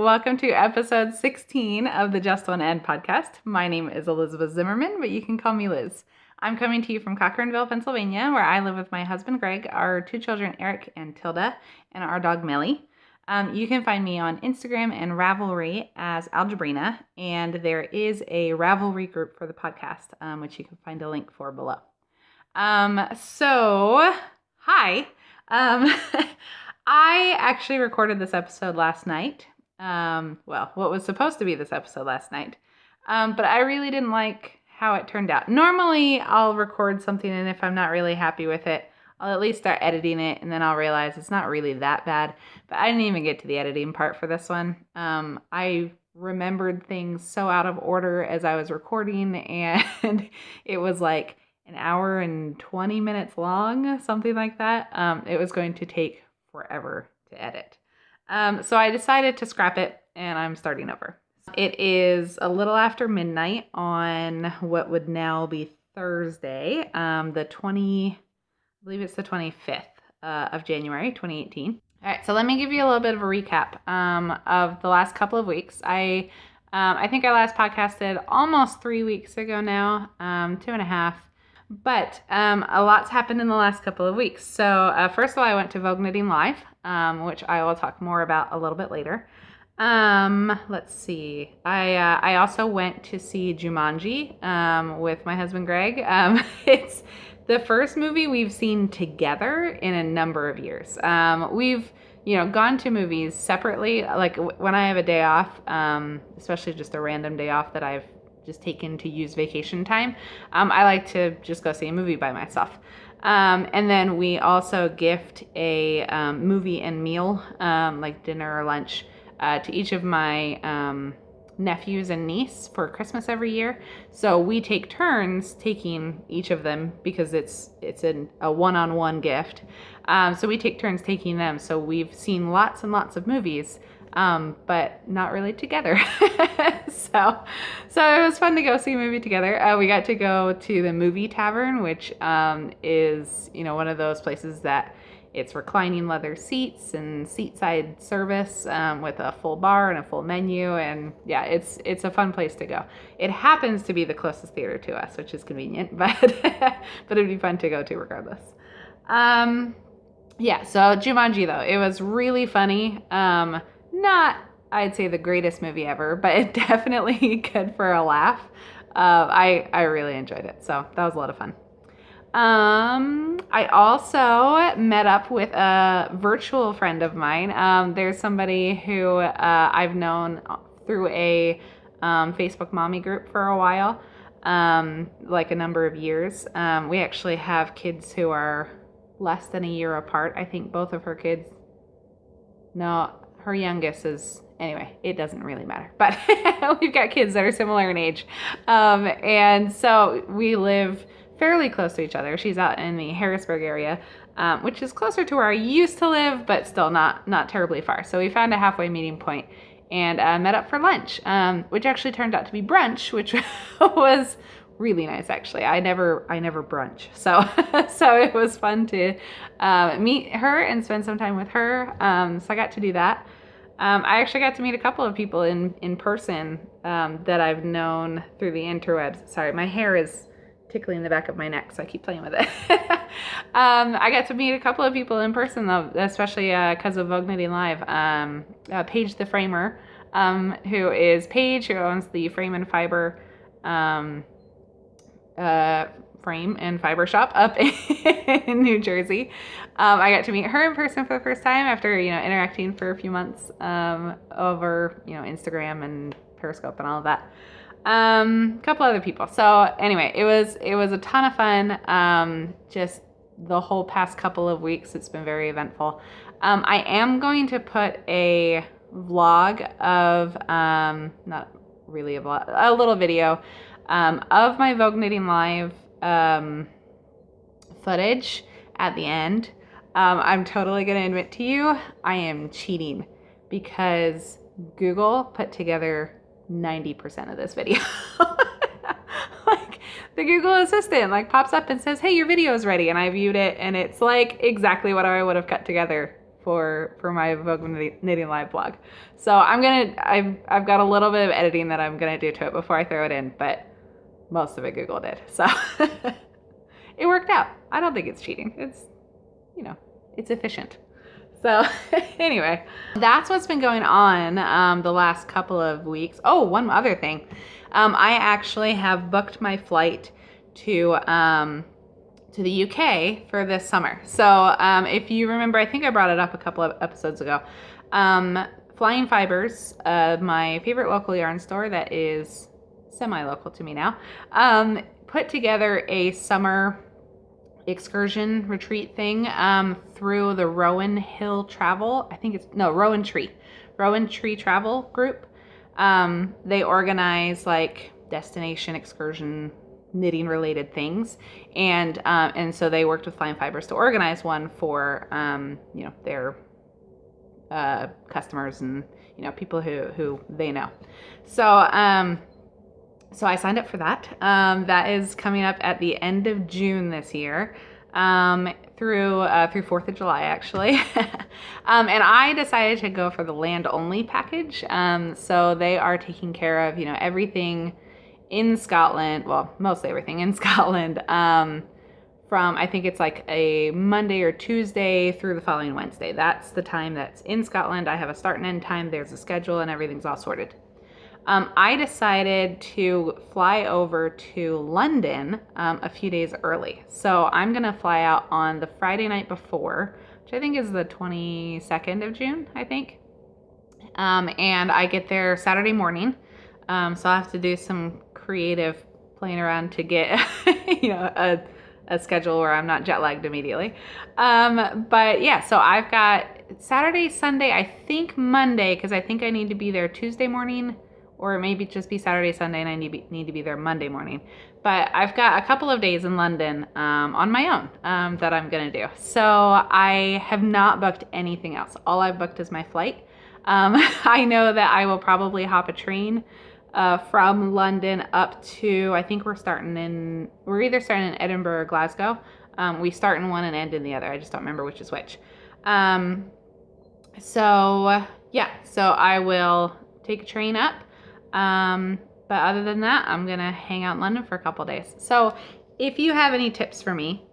Welcome to episode 16 of the Just One End podcast. My name is Elizabeth Zimmerman, but you can call me Liz. I'm coming to you from Cochranville, Pennsylvania, where I live with my husband, Greg, our two children, Eric and Tilda, and our dog, Millie. You can find me on Instagram and Ravelry as Algebrina, and there is a Ravelry group for the podcast, which you can find a link for below. Hi. I actually recorded this episode last night. What was supposed to be this episode last night. But I really didn't like how it turned out. Normally, I'll record something, and if I'm not really happy with it, I'll at least start editing it, and then I'll realize it's not really that bad. But I didn't even get to the editing part for this one. I remembered things so out of order as I was recording, and it was like an hour and 20 minutes long, something like that. It was going to take forever to edit. So I decided to scrap it, and I'm starting over. It is a little after midnight on what would now be Thursday, I believe it's the 25th of January, 2018. All right, so let me give you a little bit of a recap of the last couple of weeks. I think I last podcasted almost 3 weeks ago now, 2.5. But a lot's happened in the last couple of weeks. So first of all, I went to Vogue Knitting Live, which I will talk more about a little bit later. Let's see. I also went to see Jumanji with my husband Greg. It's the first movie we've seen together in a number of years. We've gone to movies separately. Like when I have a day off, especially just a random day off that I've just taken to use vacation time, I like to just go see a movie by myself. And then we also gift a movie and meal, like dinner or lunch, to each of my nephews and niece for Christmas every year. So we take turns taking each of them because it's a one-on-one gift. So we take turns taking them. So we've seen lots and lots of movies, but not really together. So it was fun to go see a movie together. We got to go to the Movie Tavern, which is one of those places that it's reclining leather seats and seat-side service with a full bar and a full menu, and yeah, it's a fun place to go. It happens to be the closest theater to us, which is convenient, but it'd be fun to go to regardless. So Jumanji though, it was really funny. Not, I'd say, the greatest movie ever, but it definitely good for a laugh. I really enjoyed it, so that was a lot of fun. I also met up with a virtual friend of mine. There's somebody who I've known through a Facebook mommy group for a while, like a number of years. We actually have kids who are less than a year apart. I think both of her kids, no, her youngest is, anyway, it doesn't really matter, but we've got kids that are similar in age. And so we live fairly close to each other. She's out in the Harrisburg area, which is closer to where I used to live, but still not terribly far. So we found a halfway meeting point and met up for lunch, which actually turned out to be brunch, which was really nice, actually. I never brunch, so it was fun to meet her and spend some time with her. So I got to do that. I actually got to meet a couple of people in person that I've known through the interwebs. Sorry, my hair is tickling the back of my neck, so I keep playing with it. I got to meet a couple of people in person though, especially because of Vogue Knitting Live. Paige the Framer, who is Paige, who owns the Frame and Fiber frame and fiber shop up in New Jersey. I got to meet her in person for the first time after interacting for a few months over Instagram and Periscope and all of that. A couple other people. So anyway, it was a ton of fun. Just the whole past couple of weeks, it's been very eventful. I am going to put a vlog of not really a vlog, a little video of my Vogue Knitting Live footage at the end. I'm totally going to admit to you, I am cheating because Google put together 90% of this video. Like the Google Assistant pops up and says, hey, your video is ready. And I viewed it and it's like exactly what I would have cut together for my Vogue Knitting Live blog. So I've got a little bit of editing that I'm gonna do to it before I throw it in, but most of it Google did. So it worked out. I don't think it's cheating. It's, it's efficient. So anyway, that's what's been going on the last couple of weeks. Oh, one other thing. I actually have booked my flight to the UK for this summer. So if you remember, I think I brought it up a couple of episodes ago. Flying Fibers, my favorite local yarn store that is semi-local to me now, put together a summer excursion retreat thing through the Rowan Hill Travel. Rowan Tree Travel group. They organize like destination excursion knitting related things, and so they worked with Flying Fibers to organize one for their customers and people who they know. So so I signed up for that. That is coming up at the end of June this year, through 4th of July, actually. And I decided to go for the land only package. So they are taking care of, everything in Scotland, well, mostly everything in Scotland, from, I think it's like a Monday or Tuesday through the following Wednesday. That's the time that's in Scotland. I have a start and end time. There's a schedule and everything's all sorted. I decided to fly over to London a few days early. So I'm going to fly out on the Friday night before, which I think is the 22nd of June, I think. And I get there Saturday morning. So I'll have to do some creative playing around to get, a schedule where I'm not jet lagged immediately. But yeah, so I've got Saturday, Sunday, I think Monday, because I think I need to be there Tuesday morning, or maybe just be Saturday, Sunday, and I need to be there Monday morning. But I've got a couple of days in London on my own that I'm going to do. So I have not booked anything else. All I've booked is my flight. I know that I will probably hop a train from London up to, I think we're either starting in Edinburgh or Glasgow. We start in one and end in the other. I just don't remember which is which. So I will take a train up. But other than that, I'm going to hang out in London for a couple days. So if you have any tips for me,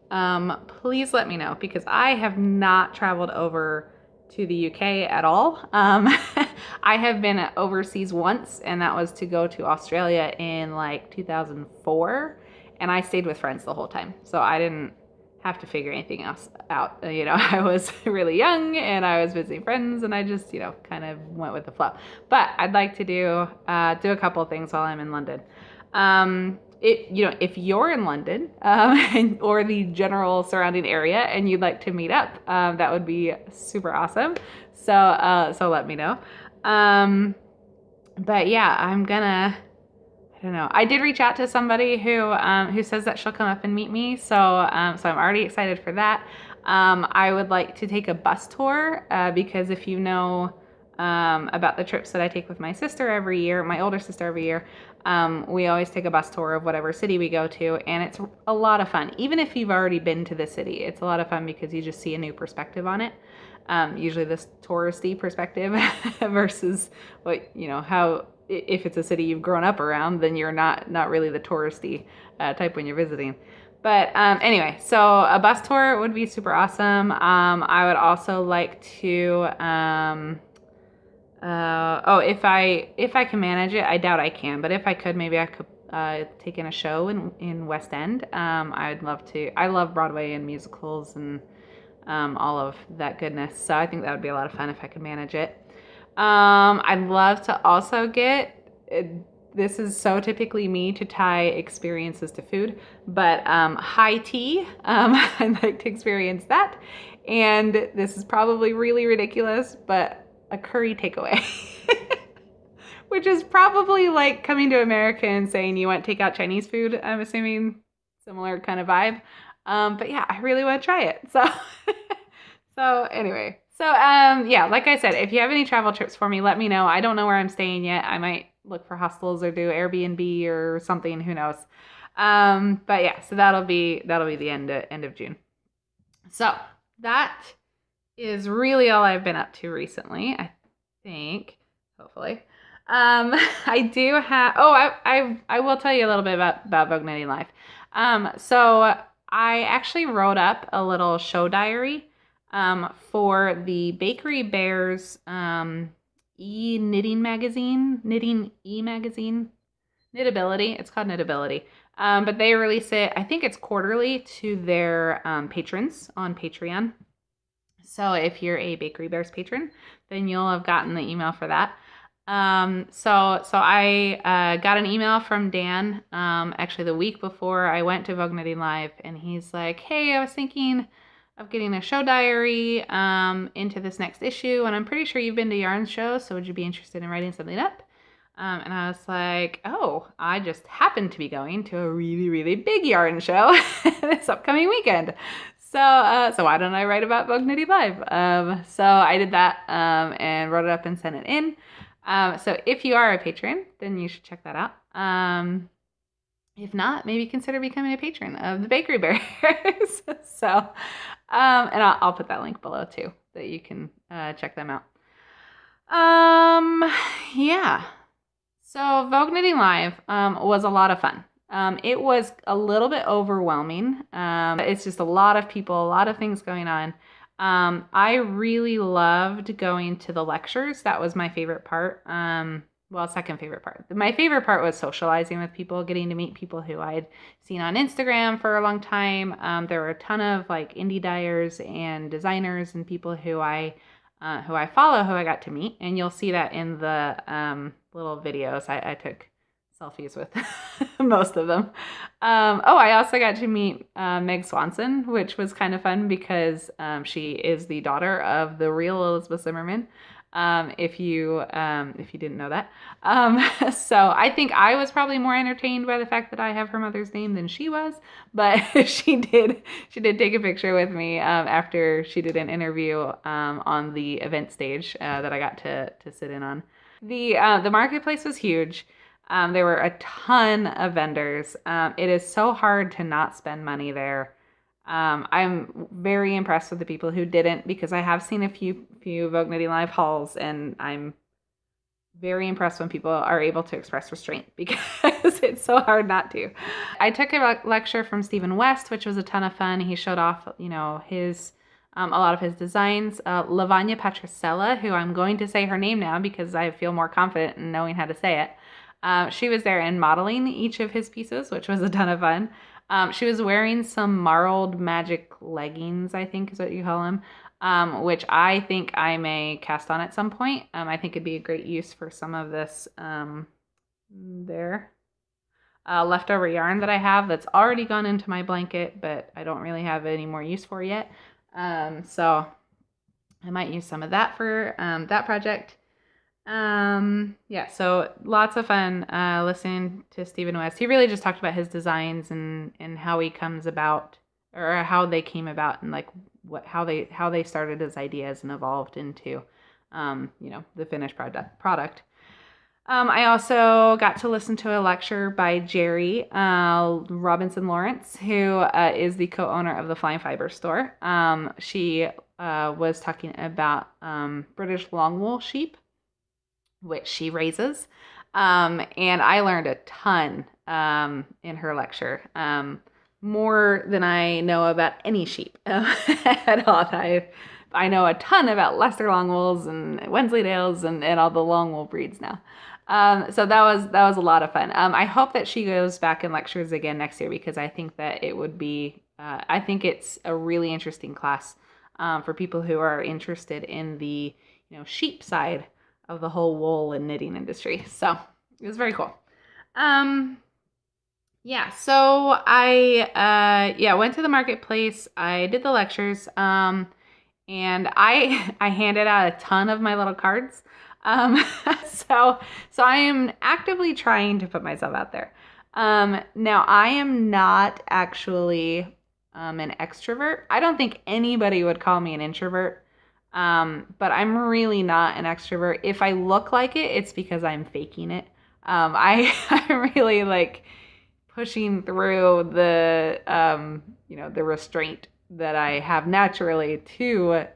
please let me know, because I have not traveled over to the UK at all. I have been overseas once, and that was to go to Australia in like 2004, and I stayed with friends the whole time. So I didn't have to figure anything else out. I was really young and I was visiting friends, and I just, kind of went with the flow. But I'd like to do a couple of things while I'm in London. If you're in London or the general surrounding area and you'd like to meet up, that would be super awesome. So let me know. But yeah, I don't know. I did reach out to somebody who says that she'll come up and meet me. So I'm already excited for that. I would like to take a bus tour, because if you know about the trips that I take with my sister every year, my older sister every year, we always take a bus tour of whatever city we go to, and it's a lot of fun. Even if you've already been to the city, it's a lot of fun because you just see a new perspective on it. Usually this touristy perspective versus how, if it's a city you've grown up around, then you're not really the touristy type when you're visiting. But anyway, so a bus tour would be super awesome. I would also like to, if I can manage it, I doubt I can, but if I could, maybe I could take in a show in West End. I'd love to. I love Broadway and musicals and all of that goodness. So I think that would be a lot of fun if I could manage it. I'd love to also this is so typically me to tie experiences to food, but high tea, I'd like to experience that. And this is probably really ridiculous, but a curry takeaway, which is probably like coming to America and saying you want takeout Chinese food. I'm assuming similar kind of vibe. But yeah, I really want to try it. So anyway. So, like I said, if you have any travel trips for me, let me know. I don't know where I'm staying yet. I might look for hostels or do Airbnb or something. Who knows? But yeah, so that'll be the end of June. So that is really all I've been up to recently, I think, hopefully. I do have, I will tell you a little bit about Vogue Knitting Live. So I actually wrote up a little show diary for the Bakery Bears knitting magazine, Knitability. It's called Knitability. But they release it, I think it's quarterly, to their patrons on Patreon. So if you're a Bakery Bears patron, then you'll have gotten the email for that. So I got an email from Dan, actually the week before I went to Vogue Knitting Live, and he's like, hey, I was thinking of getting a show diary into this next issue, and I'm pretty sure you've been to yarn shows, so would you be interested in writing something up? And I was like, oh, I just happened to be going to a really, really big yarn show this upcoming weekend. So why don't I write about Vogue Knitting Live? So I did that and wrote it up and sent it in. So if you are a patron, then you should check that out. If not, maybe consider becoming a patron of the Bakery Bears. So, and I'll put that link below too, that you can check them out. Yeah. So Vogue Knitting Live was a lot of fun. It was a little bit overwhelming. It's just a lot of people, a lot of things going on. I really loved going to the lectures. That was my favorite part. Well, second favorite part. My favorite part was socializing with people, getting to meet people who I'd seen on Instagram for a long time. There were a ton of like indie dyers and designers and people who I follow, who I got to meet, and you'll see that in the little videos. I took selfies with most of them. I also got to meet Meg Swanson, which was kind of fun because she is the daughter of the real Elizabeth Zimmerman. If you didn't know that. So I think I was probably more entertained by the fact that I have her mother's name than she was, but she did take a picture with me after she did an interview on the event stage that I got to sit in on. The marketplace was huge. There were a ton of vendors. It is so hard to not spend money there. I'm very impressed with the people who didn't, because I have seen a few Vogue Knitting Live hauls, and I'm very impressed when people are able to express restraint, because it's so hard not to. I took a lecture from Stephen West, which was a ton of fun. He showed off, his a lot of his designs. Lavanya Patricella, who I'm going to say her name now because I feel more confident in knowing how to say it. She was there and modeling each of his pieces, which was a ton of fun. She was wearing some marled magic leggings, I think is what you call them, which I think I may cast on at some point. I think it'd be a great use for some of this leftover yarn that I have that's already gone into my blanket, but I don't really have any more use for yet. So I might use some of that for that project. So lots of fun listening to Stephen West. He really just talked about his designs and how he comes about, or how they came about, and like how they started as ideas and evolved into the finished product. I also got to listen to a lecture by Jerry Robinson Lawrence, who is the co-owner of the Flying Fiber store. She was talking about British longwool sheep, which she raises. And I learned a ton in her lecture, more than I know about any sheep at all. I know a ton about Leicester Longwools and Wensleydales and all the longwool breeds now. So that was a lot of fun. I hope that she goes back and lectures again next year, because I think that it would be, I think it's a really interesting class for people who are interested in the sheep side of the whole wool and knitting industry. So it was very cool. So I went to the marketplace. I did the lectures, and I handed out a ton of my little cards. So I am actively trying to put myself out there. Now I am not actually an extrovert. I don't think anybody would call me an introvert. But I'm really not an extrovert. If I look like it, it's because I'm faking it. I'm really like pushing through the restraint that I have naturally to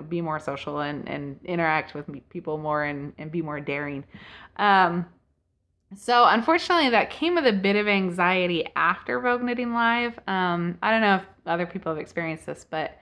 be more social and interact with people more and be more daring. So unfortunately, that came with a bit of anxiety after Vogue Knitting Live. I don't know if other people have experienced this, but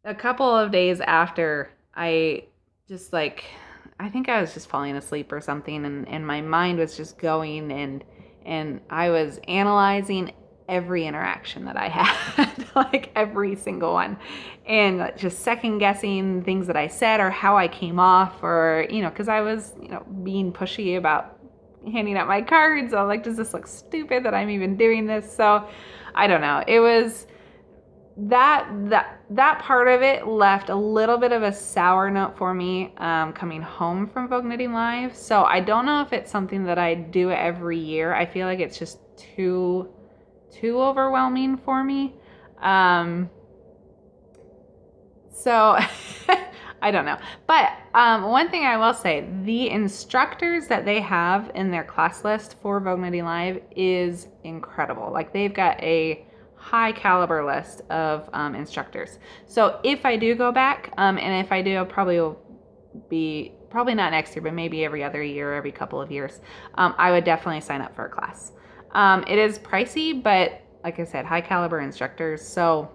a couple of days after, I think I was just falling asleep or something, and my mind was just going, and I was analyzing every interaction that I had, like every single one, and just second guessing things that I said or how I came off, or, because I was, being pushy about handing out my cards. I'm like, does this look stupid that I'm even doing this? So I don't know. It was that part of it left a little bit of a sour note for me coming home from Vogue Knitting Live. So I don't know if it's something that I do every year. I feel like it's just too overwhelming for me. So I don't know. But one thing I will say, the instructors that they have in their class list for Vogue Knitting Live is incredible. Like, they've got a high caliber list of instructors. So if I do go back, and if I do, I'll probably not next year, but maybe every other year, every couple of years, I would definitely sign up for a class. It is pricey, but like I said, high caliber instructors. So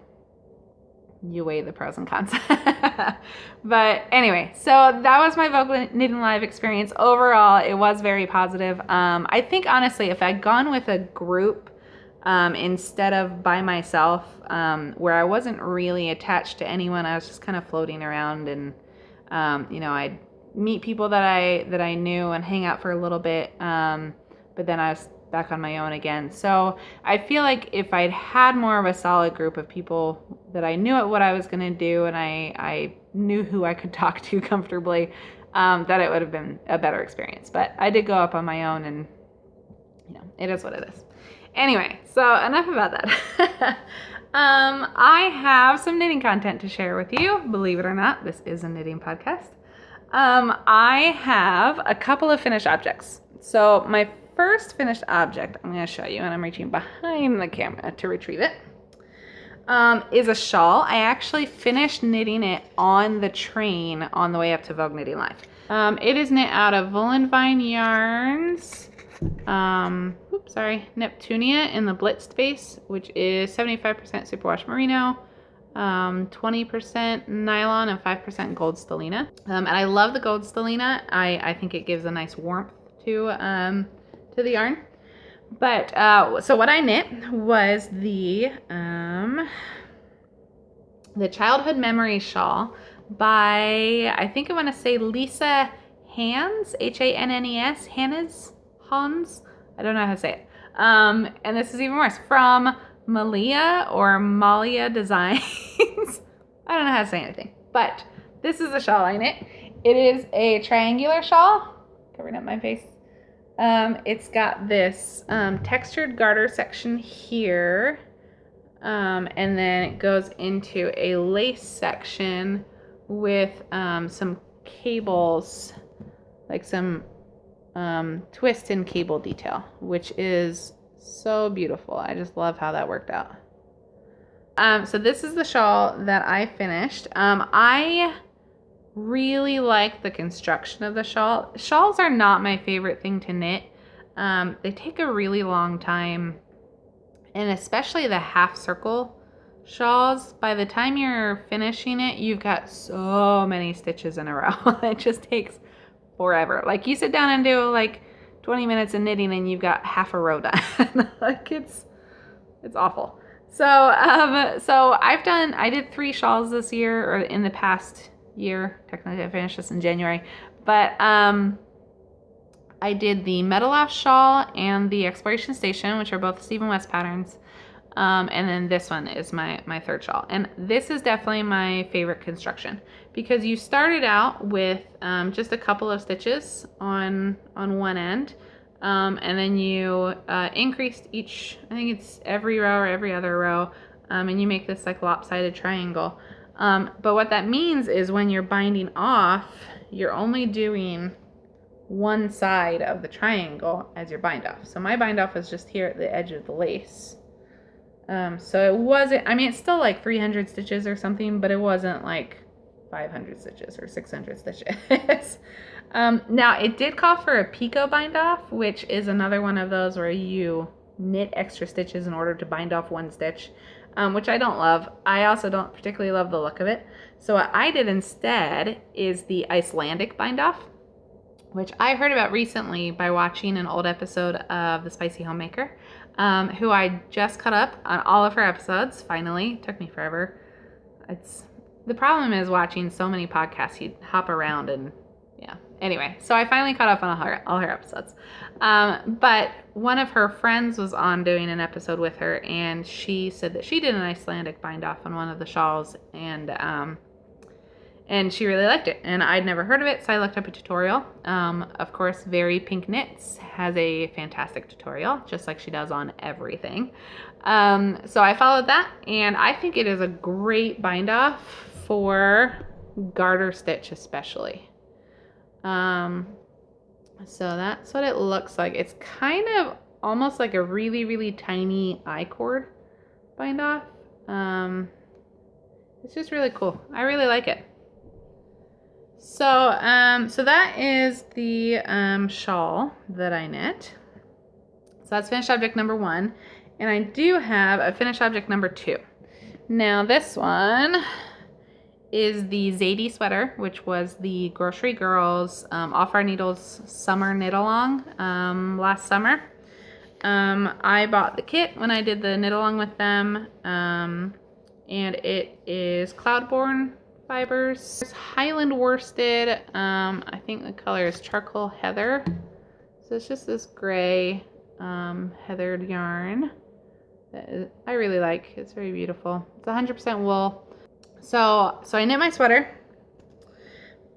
you weigh the pros and cons. But anyway, so that was my Vogue Knitting Live experience. Overall, it was very positive. I think honestly, if I'd gone with a group instead of by myself, where I wasn't really attached to anyone, I was just kind of floating around, and I'd meet people that I knew and hang out for a little bit, but then I was back on my own again. So I feel like if I'd had more of a solid group of people that I knew what I was going to do, and I knew who I could talk to comfortably, that it would have been a better experience. But I did go up on my own, and it is what it is. Anyway, so enough about that. I have some knitting content to share with you. Believe it or not, this is a knitting podcast. I have a couple of finished objects. So my first finished object I'm going to show you, and I'm reaching behind the camera to retrieve it, is a shawl. I actually finished knitting it on the train on the way up to Vogue Knitting Live. It is knit out of Woolen Vine Yarns, Neptunia in the blitzed base, which is 75% superwash merino, 20% nylon, and 5% gold stellina. And I love the gold stellina. I think it gives a nice warmth to the yarn. But so what I knit was the Childhood Memory Shawl by, I think I want to say Lisa Hannes, Hannes, Hans. I don't know how to say it. And this is even worse, from Malia or Malia Designs. I don't know how to say anything, but this is the shawl I knit. It is a triangular shawl, covering up my face. It's got this textured garter section here, and then it goes into a lace section with some cables, like some twist and cable detail, which is so beautiful. I just love how that worked out. So this is the shawl that I finished. I really like the construction of the shawl. Shawls are not my favorite thing to knit. They take a really long time, and especially the half circle shawls, by the time you're finishing it, you've got so many stitches in a row. It just takes forever. Like, you sit down and do like 20 minutes of knitting and you've got half a row done. Like, it's awful. So I did 3 shawls this year, or in the past year. Technically I finished this in January, but I did the Meadowlaugh shawl and the Exploration Station, which are both Stephen West patterns, and then this one is my third shawl. And this is definitely my favorite construction, because you started out with just a couple of stitches on one end, and then you increased each, I think it's every row or every other row, and you make this like lopsided triangle. But what that means is when you're binding off, you're only doing one side of the triangle as your bind off. So my bind off is just here at the edge of the lace. So it wasn't, I mean, it's still like 300 stitches or something, but it wasn't like 500 stitches or 600 stitches. Now it did call for a picot bind off, which is another one of those where you knit extra stitches in order to bind off one stitch, which I don't love. I also don't particularly love the look of it. So what I did instead is the Icelandic bind off, which I heard about recently by watching an old episode of The Spicy Homemaker, who I just caught up on all of her episodes, finally. It took me forever. The problem is watching so many podcasts, you hop around and yeah. Anyway, so I finally caught up on all her episodes. But one of her friends was on doing an episode with her, and she said that she did an Icelandic bind off on one of the shawls, and she really liked it. And I'd never heard of it, so I looked up a tutorial. Of course, Very Pink Knits has a fantastic tutorial, just like she does on everything. So I followed that, and I think it is a great bind off for garter stitch especially. So that's what it looks like. It's kind of almost like a really, really tiny I-cord bind off. It's just really cool. I really like it. So, so that is the shawl that I knit. So that's finished object number 1. And I do have a finished object number 2. Now this one is the Zadie sweater, which was the Grocery Girls Off Our Needles summer knit along last summer. I bought the kit when I did the knit along with them, and it is Cloudborne fibers, Highland worsted. I think the color is Charcoal Heather. So it's just this gray heathered yarn that I really like. It's very beautiful. It's 100% wool. So I knit my sweater,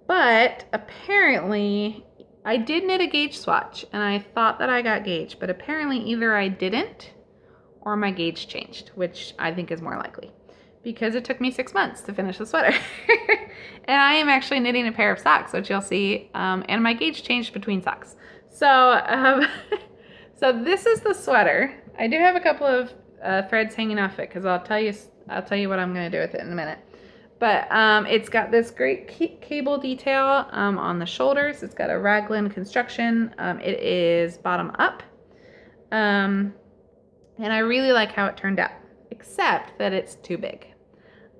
but apparently I did knit a gauge swatch, and I thought that I got gauge, but apparently either I didn't or my gauge changed, which I think is more likely, because it took me 6 months to finish the sweater. And I am actually knitting a pair of socks, which you'll see, and my gauge changed between socks. So, so this is the sweater. I do have a couple of threads hanging off it, because I'll tell you what I'm going to do with it in a minute. But it's got this great cable detail on the shoulders. It's got a raglan construction. It is bottom up. And I really like how it turned out, except that it's too big.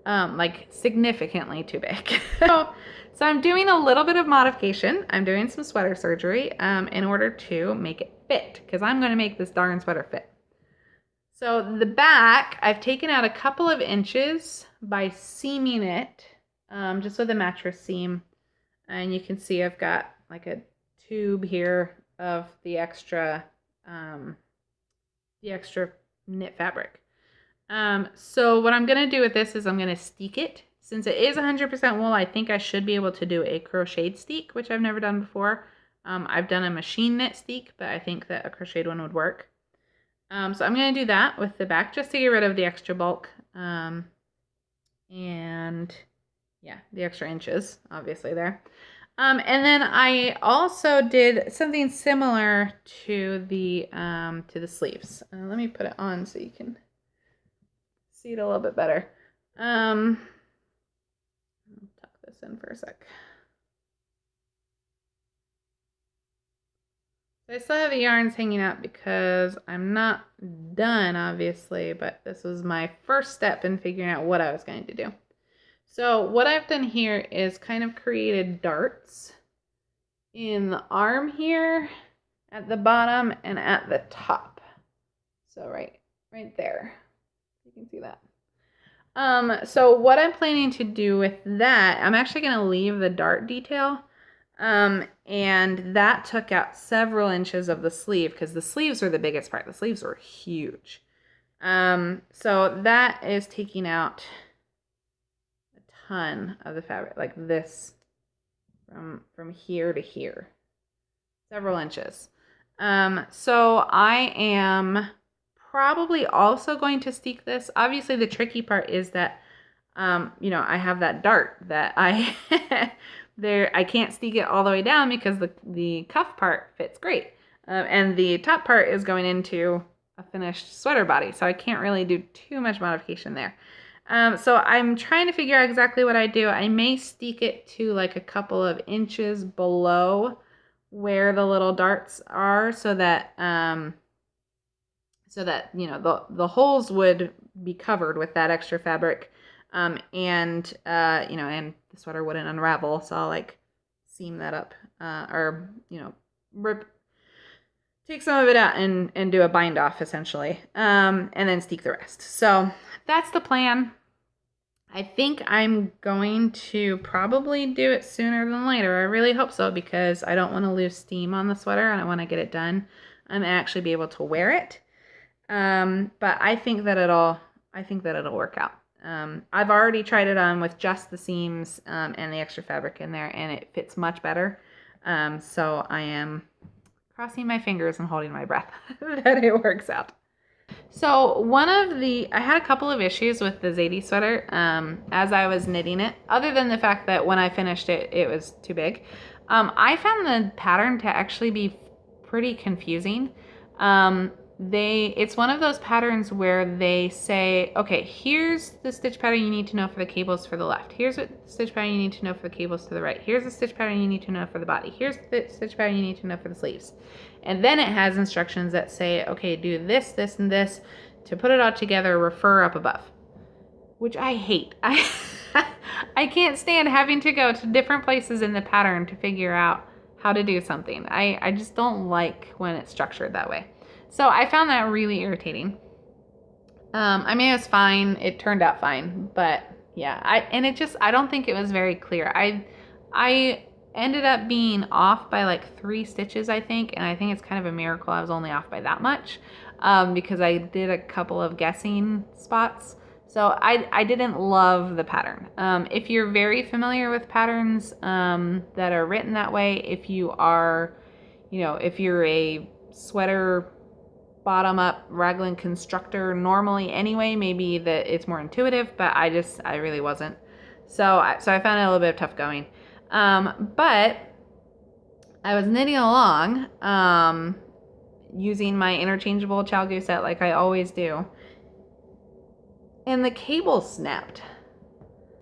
Like significantly too big. So I'm doing a little bit of modification. I'm doing some sweater surgery in order to make it fit, because I'm going to make this darn sweater fit. So the back, I've taken out a couple of inches by seaming it, just with a mattress seam. And you can see I've got like a tube here of the extra knit fabric. So what I'm going to do with this is I'm going to steek it. Since it is 100% wool, I think I should be able to do a crocheted steek, which I've never done before. I've done a machine knit steek, but I think that a crocheted one would work. So I'm going to do that with the back just to get rid of the extra bulk. And yeah, the extra inches, obviously there. And then I also did something similar to the sleeves. Let me put it on so you can see it a little bit better. I'll tuck this in for a sec. So I still have the yarns hanging out because I'm not done, obviously, but this was my first step in figuring out what I was going to do. So what I've done here is kind of created darts in the arm here, at the bottom, and at the top. So right there. You can see that. So what I'm planning to do with that, I'm actually going to leave the dart detail. And that took out several inches of the sleeve, because the sleeves were the biggest part. The sleeves were huge. So that is taking out a ton of the fabric, like this, from here to here, several inches. So I am probably also going to steek this. Obviously the tricky part is that, you know, I have that dart that I can't steek it all the way down because the cuff part fits great. And the top part is going into a finished sweater body, so I can't really do too much modification there. So I'm trying to figure out exactly what I do. I may steek it to like a couple of inches below where the little darts are, so that you know the holes would be covered with that extra fabric, and you know, and the sweater wouldn't unravel. So I'll like seam that up, or you know, take some of it out and do a bind off essentially, and then steek the rest. So that's the plan. I think I'm going to probably do it sooner than later. I really hope so, because I don't want to lose steam on the sweater and I want to get it done and actually be able to wear it. But I think that it'll work out. I've already tried it on with just the seams and the extra fabric in there, and it fits much better. So I am crossing my fingers and holding my breath that it works out. So I had a couple of issues with the Zadie sweater as I was knitting it, other than the fact that when I finished it, it was too big. I found the pattern to actually be pretty confusing. It's one of those patterns where they say, okay, here's the stitch pattern you need to know for the cables for the left. Here's what stitch pattern you need to know for the cables to the right. Here's the stitch pattern you need to know for the body. Here's the stitch pattern you need to know for the sleeves. And then it has instructions that say, okay, do this, this, and this to put it all together, refer up above, which I hate. I can't stand having to go to different places in the pattern to figure out how to do something. I just don't like when it's structured that way. So I found that really irritating. I mean, it was fine. It turned out fine, but yeah, I don't think it was very clear. I ended up being off by like 3 stitches, I think, and I think it's kind of a miracle I was only off by that much, because I did a couple of guessing spots. So I didn't love the pattern. If you're very familiar with patterns that are written that way, if you are, you know, if you're a sweater bottom up raglan constructor normally anyway, maybe that it's more intuitive, but I really wasn't. So I found it a little bit tough going. But I was knitting along, using my interchangeable ChalGoo set like I always do, and the cable snapped.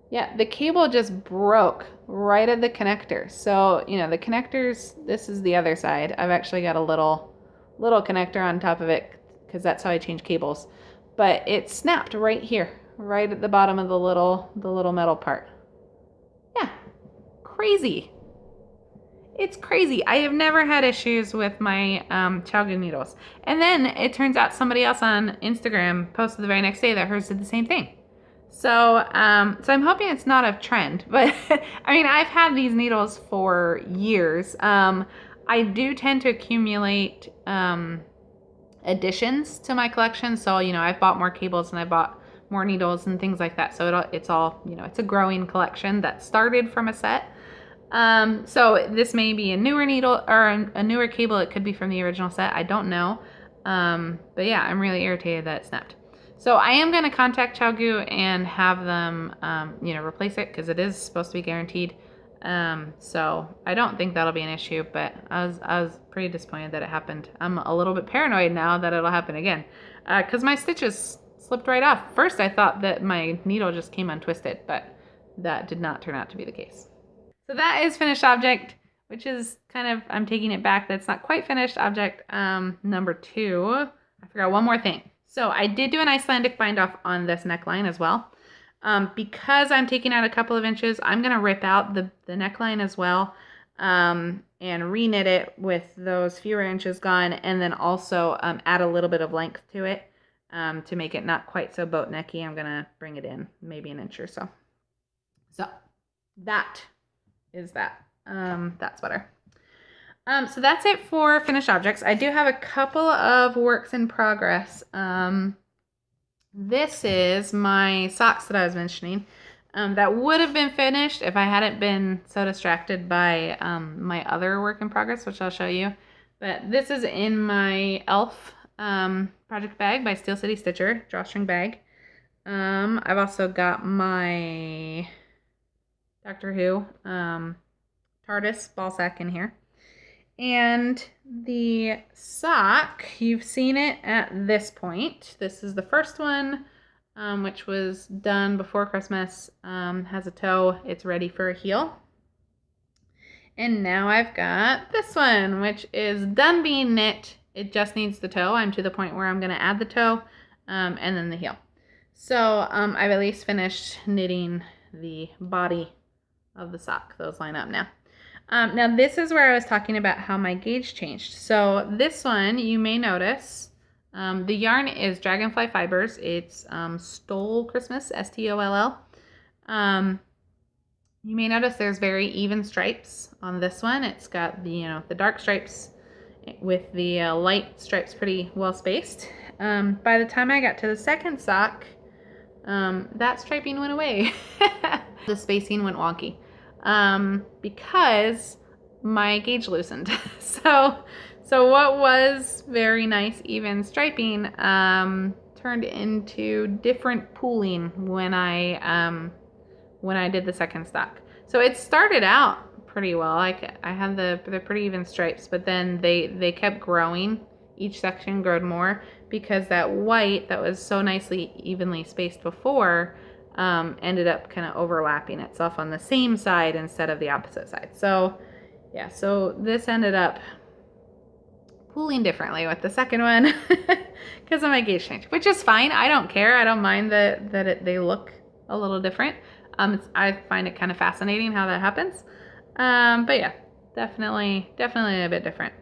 Yeah, the cable just broke right at the connector. So, you know, the connectors, this is the other side. I've actually got a little connector on top of it because that's how I change cables. But it snapped right here, right at the bottom of the little metal part. Yeah, crazy. It's crazy. I have never had issues with my ChalGoo needles. And then it turns out somebody else on Instagram posted the very next day that hers did the same thing. So I'm hoping it's not a trend. But I mean, I've had these needles for years. I do tend to accumulate additions to my collection. So, you know, I've bought more cables and I bought more needles and things like that. So it's all, you know, it's a growing collection that started from a set. So this may be a newer needle or a newer cable. It could be from the original set. I don't know. But yeah, I'm really irritated that it snapped. So I am going to contact ChalGoo and have them, you know, replace it because it is supposed to be guaranteed. So I don't think that'll be an issue, but I was pretty disappointed that it happened. I'm a little bit paranoid now that it'll happen again, because my stitches slipped right off. First I thought that my needle just came untwisted, but that did not turn out to be the case. So that is finished object, which is kind of, I'm taking it back. That's not quite finished object. Number 2, I forgot one more thing. So I did do an Icelandic bind off on this neckline as well. Because I'm taking out a couple of inches, I'm going to rip out the neckline as well, and reknit it with those fewer inches gone, and then also add a little bit of length to it to make it not quite so boat necky. I'm going to bring it in maybe an inch or so. So that is that sweater. So that's it for finished objects. I do have a couple of works in progress. This is my socks that I was mentioning that would have been finished if I hadn't been so distracted by my other work in progress, which I'll show you. But this is in my Elf project bag by Steel City Stitcher, drawstring bag. I've also got my Doctor Who TARDIS ball sack in here. And the sock, you've seen it at this point. This is the first one, which was done before Christmas. Has a toe. It's ready for a heel. And now I've got this one, which is done being knit. It just needs the toe. I'm to the point where I'm going to add the toe and then the heel. So I've at least finished knitting the body of the sock. Those line up now. Now this is where I was talking about how my gauge changed. So this one, you may notice, the yarn is Dragonfly Fibers. It's Stole Christmas, S-T-O-L-L. You may notice there's very even stripes on this one. It's got the, the dark stripes with the light stripes pretty well spaced. By the time I got to the second sock, that striping went away. The spacing went wonky. Because my gauge loosened. So what was very nice even striping turned into different pooling when I did the second sock. So it started out pretty well. I had the pretty even stripes, but then they kept growing. Each section growed more because that white that was so nicely evenly spaced before ended up kind of overlapping itself on the same side instead of the opposite side. So yeah, so this ended up pooling differently with the second one because of my gauge change, which is fine. I don't care. I don't mind that they look a little different. I find it kind of fascinating how that happens. But yeah, definitely a bit different.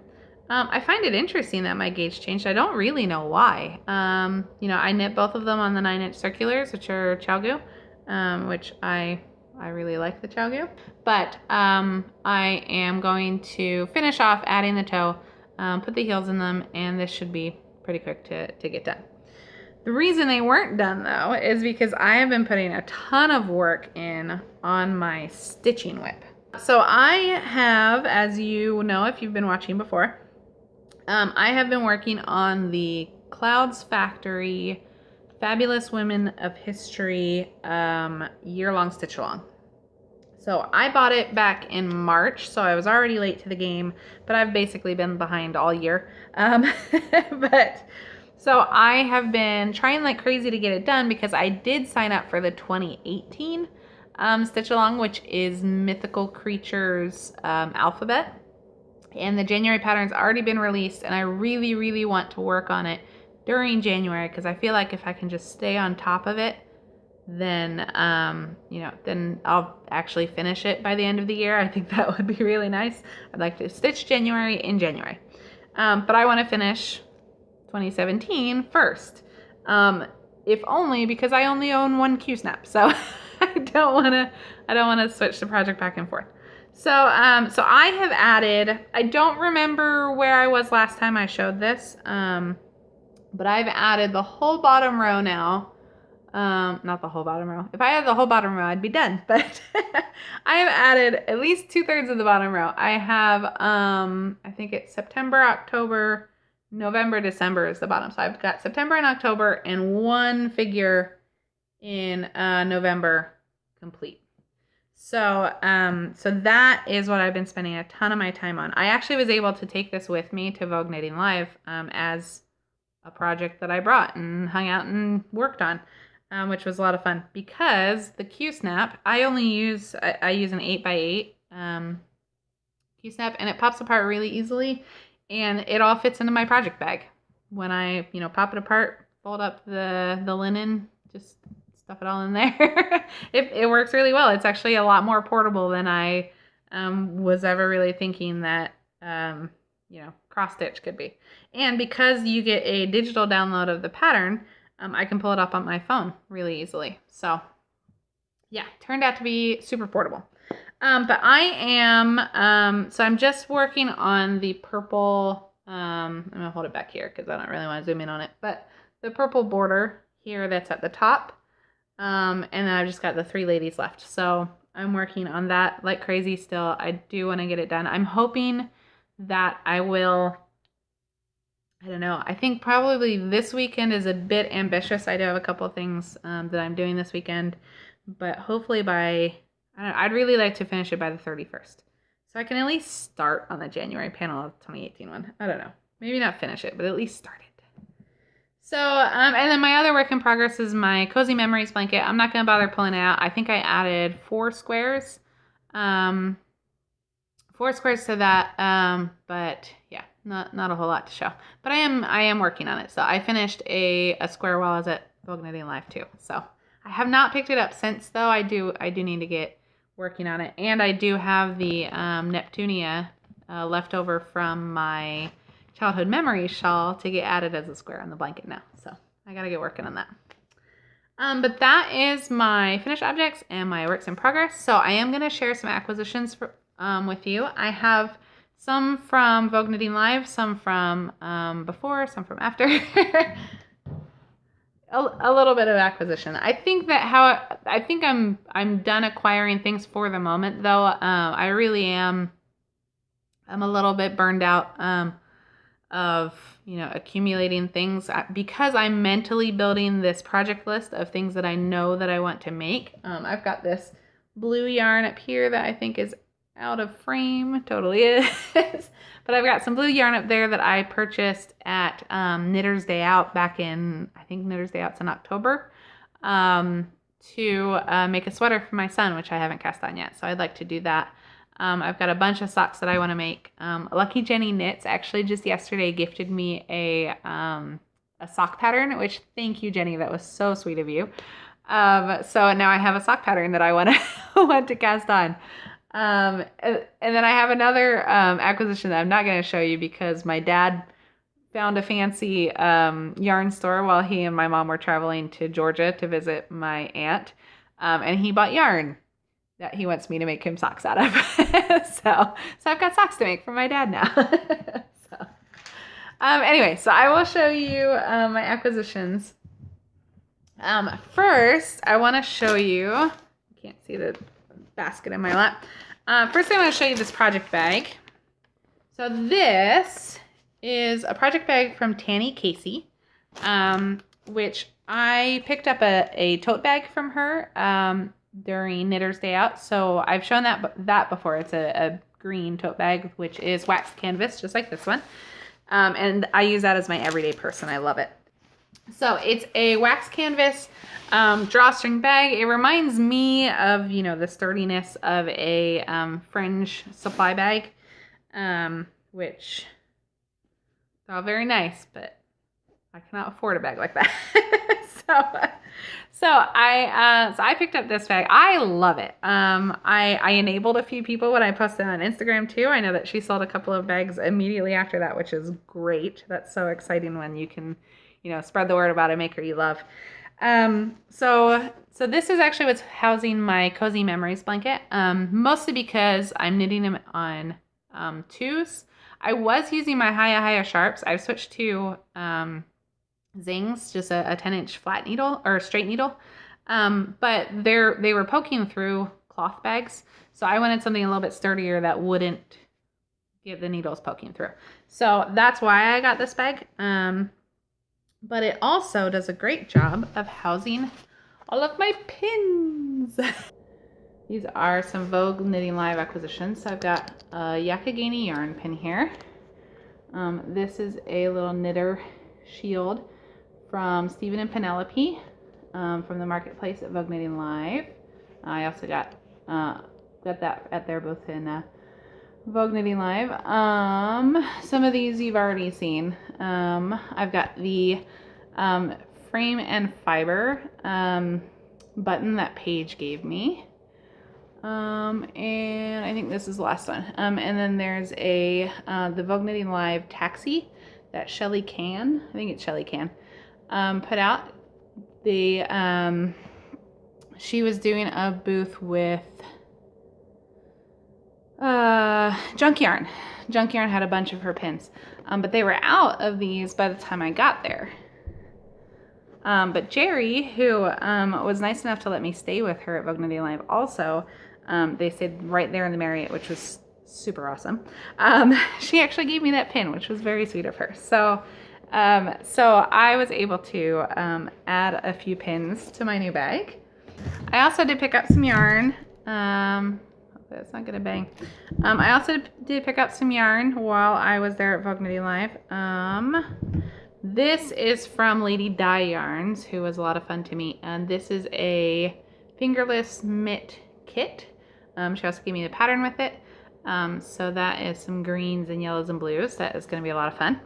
I find it interesting that my gauge changed. I don't really know why. I knit both of them on the 9-inch circulars, which are Chalgu, which I really like the Chalgu. But I am going to finish off adding the toe, put the heels in them, and this should be pretty quick to get done. The reason they weren't done, though, is because I have been putting a ton of work in on my stitching whip. So I have, as you know if you've been watching before, I have been working on the Clouds Factory Fabulous Women of History year-long stitch-along. So I bought it back in March, so I was already late to the game, but I've basically been behind all year. So I have been trying like crazy to get it done because I did sign up for the 2018 stitch-along, which is Mythical Creatures Alphabet. And the January pattern's already been released, and I really, really want to work on it during January because I feel like if I can just stay on top of it, then then I'll actually finish it by the end of the year. I think that would be really nice. I'd like to stitch January in January, but I want to finish 2017 first, if only because I only own one Q-snap, so I don't want to switch the project back and forth. So I have added, I don't remember where I was last time I showed this, but I've added the whole bottom row now. Not the whole bottom row. If I had the whole bottom row, I'd be done, but I have added at least 2/3 of the bottom row. I have, I think it's September, October, November, December is the bottom. So I've got September and October and one figure in November complete. So that is what I've been spending a ton of my time on. I actually was able to take this with me to Vogue Knitting Live as a project that I brought and hung out and worked on, which was a lot of fun because the Q-snap, I use an 8x8 Q-snap, and it pops apart really easily, and it all fits into my project bag. When I pop it apart, fold up the linen, just stuff it all in there. It works really well. It's actually a lot more portable than I was ever really thinking that cross stitch could be. And because you get a digital download of the pattern, I can pull it up on my phone really easily. So yeah, turned out to be super portable. But I am, so I'm just working on the purple, I'm gonna hold it back here because I don't really want to zoom in on it, but the purple border here that's at the top. And then I've just got the 3 ladies left. So I'm working on that like crazy still. I do want to get it done. I'm hoping that I will, I don't know, I think probably this weekend is a bit ambitious. I do have a couple of things that I'm doing this weekend, but hopefully by, I don't know, I'd really like to finish it by the 31st. So I can at least start on the January panel of 2018 one. I don't know. Maybe not finish it, but at least start it. So, and then my other work in progress is my Cozy Memories blanket. I'm not going to bother pulling it out. I think I added 4 squares. 4 squares to that. But yeah, not a whole lot to show. But I am working on it. So I finished a square while I was at Vogue Knitting Live too. So I have not picked it up since though. I do need to get working on it. And I do have the Neptunia left over from my childhood memory shawl to get added as a square on the blanket now. So I gotta get working on that. But that is my finished objects and my works in progress. So I am gonna share some acquisitions with you. I have some from Vogue Knitting Live, some from before, some from after. A little bit of acquisition. I think that I'm done acquiring things for the moment, though. I really am. I'm a little bit burned out of accumulating things because I'm mentally building this project list of things that I know that I want to make. I've got this blue yarn up here that I think is out of frame. Totally is. But I've got some blue yarn up there that I purchased at Knitter's Day Out back in, I think Knitter's Day Out's in October, to make a sweater for my son, which I haven't cast on yet. So I'd like to do that. I've got a bunch of socks that I want to make. Lucky Jenny Knits actually just yesterday gifted me a sock pattern, which thank you, Jenny. That was so sweet of you. So now I have a sock pattern that I want to cast on. And then I have another acquisition that I'm not going to show you because my dad found a fancy yarn store while he and my mom were traveling to Georgia to visit my aunt. And he bought yarn that he wants me to make him socks out of. so I've got socks to make for my dad now. Anyway, so I will show you my acquisitions. First, I want to show you, you can't see the basket in my lap. First, I want to show you this project bag. So this is a project bag from Tanny Casey, which I picked up a tote bag from her during Knitter's Day Out. So I've shown that before. It's a green tote bag, which is waxed canvas, just like this one. And I use that as my everyday purse, and I love it. So it's a wax canvas drawstring bag. It reminds me of, the sturdiness of a fringe supply bag, which are all very nice, but I cannot afford a bag like that. So I picked up this bag. I love it. I enabled a few people when I posted on Instagram too. I know that she sold a couple of bags immediately after that, which is great. That's so exciting when you can spread the word about a maker you love. So this is actually what's housing my Cozy Memories blanket, mostly because I'm knitting them on 2s. I was using my Hiya Sharps. I've switched to Zings, just a 10-inch flat needle or straight needle, but they were poking through cloth bags, so I wanted something a little bit sturdier that wouldn't get the needles poking through. So that's why I got this bag. But it also does a great job of housing all of my pins. These are some Vogue Knitting Live acquisitions. So I've got a Yakagani yarn pin here. This is a little knitter shield from Stephen and Penelope from the marketplace at Vogue Knitting Live. I also got that at their booth in Vogue Knitting Live. Some of these you've already seen. I've got the frame and fiber button that Paige gave me. And I think this is the last one. And then there's the Vogue Knitting Live taxi that Shelly Can, I think it's Shelly Can, put out. She was doing a booth with Junk Yarn. Junk Yarn had a bunch of her pins, but they were out of these by the time I got there. But Jerry, who was nice enough to let me stay with her at Vogue Knitting Live also, they stayed right there in the Marriott, which was super awesome. She actually gave me that pin, which was very sweet of her. So I was able to add a few pins to my new bag. I also did pick up some yarn. Hope but it's not gonna bang. I also did pick up some yarn while I was there at Vogue Knitting Live. This is from Lady Dye Yarns, who was a lot of fun to meet, and this is a fingerless mitt kit. She also gave me the pattern with it. So that is some greens and yellows and blues. That is going to be a lot of fun.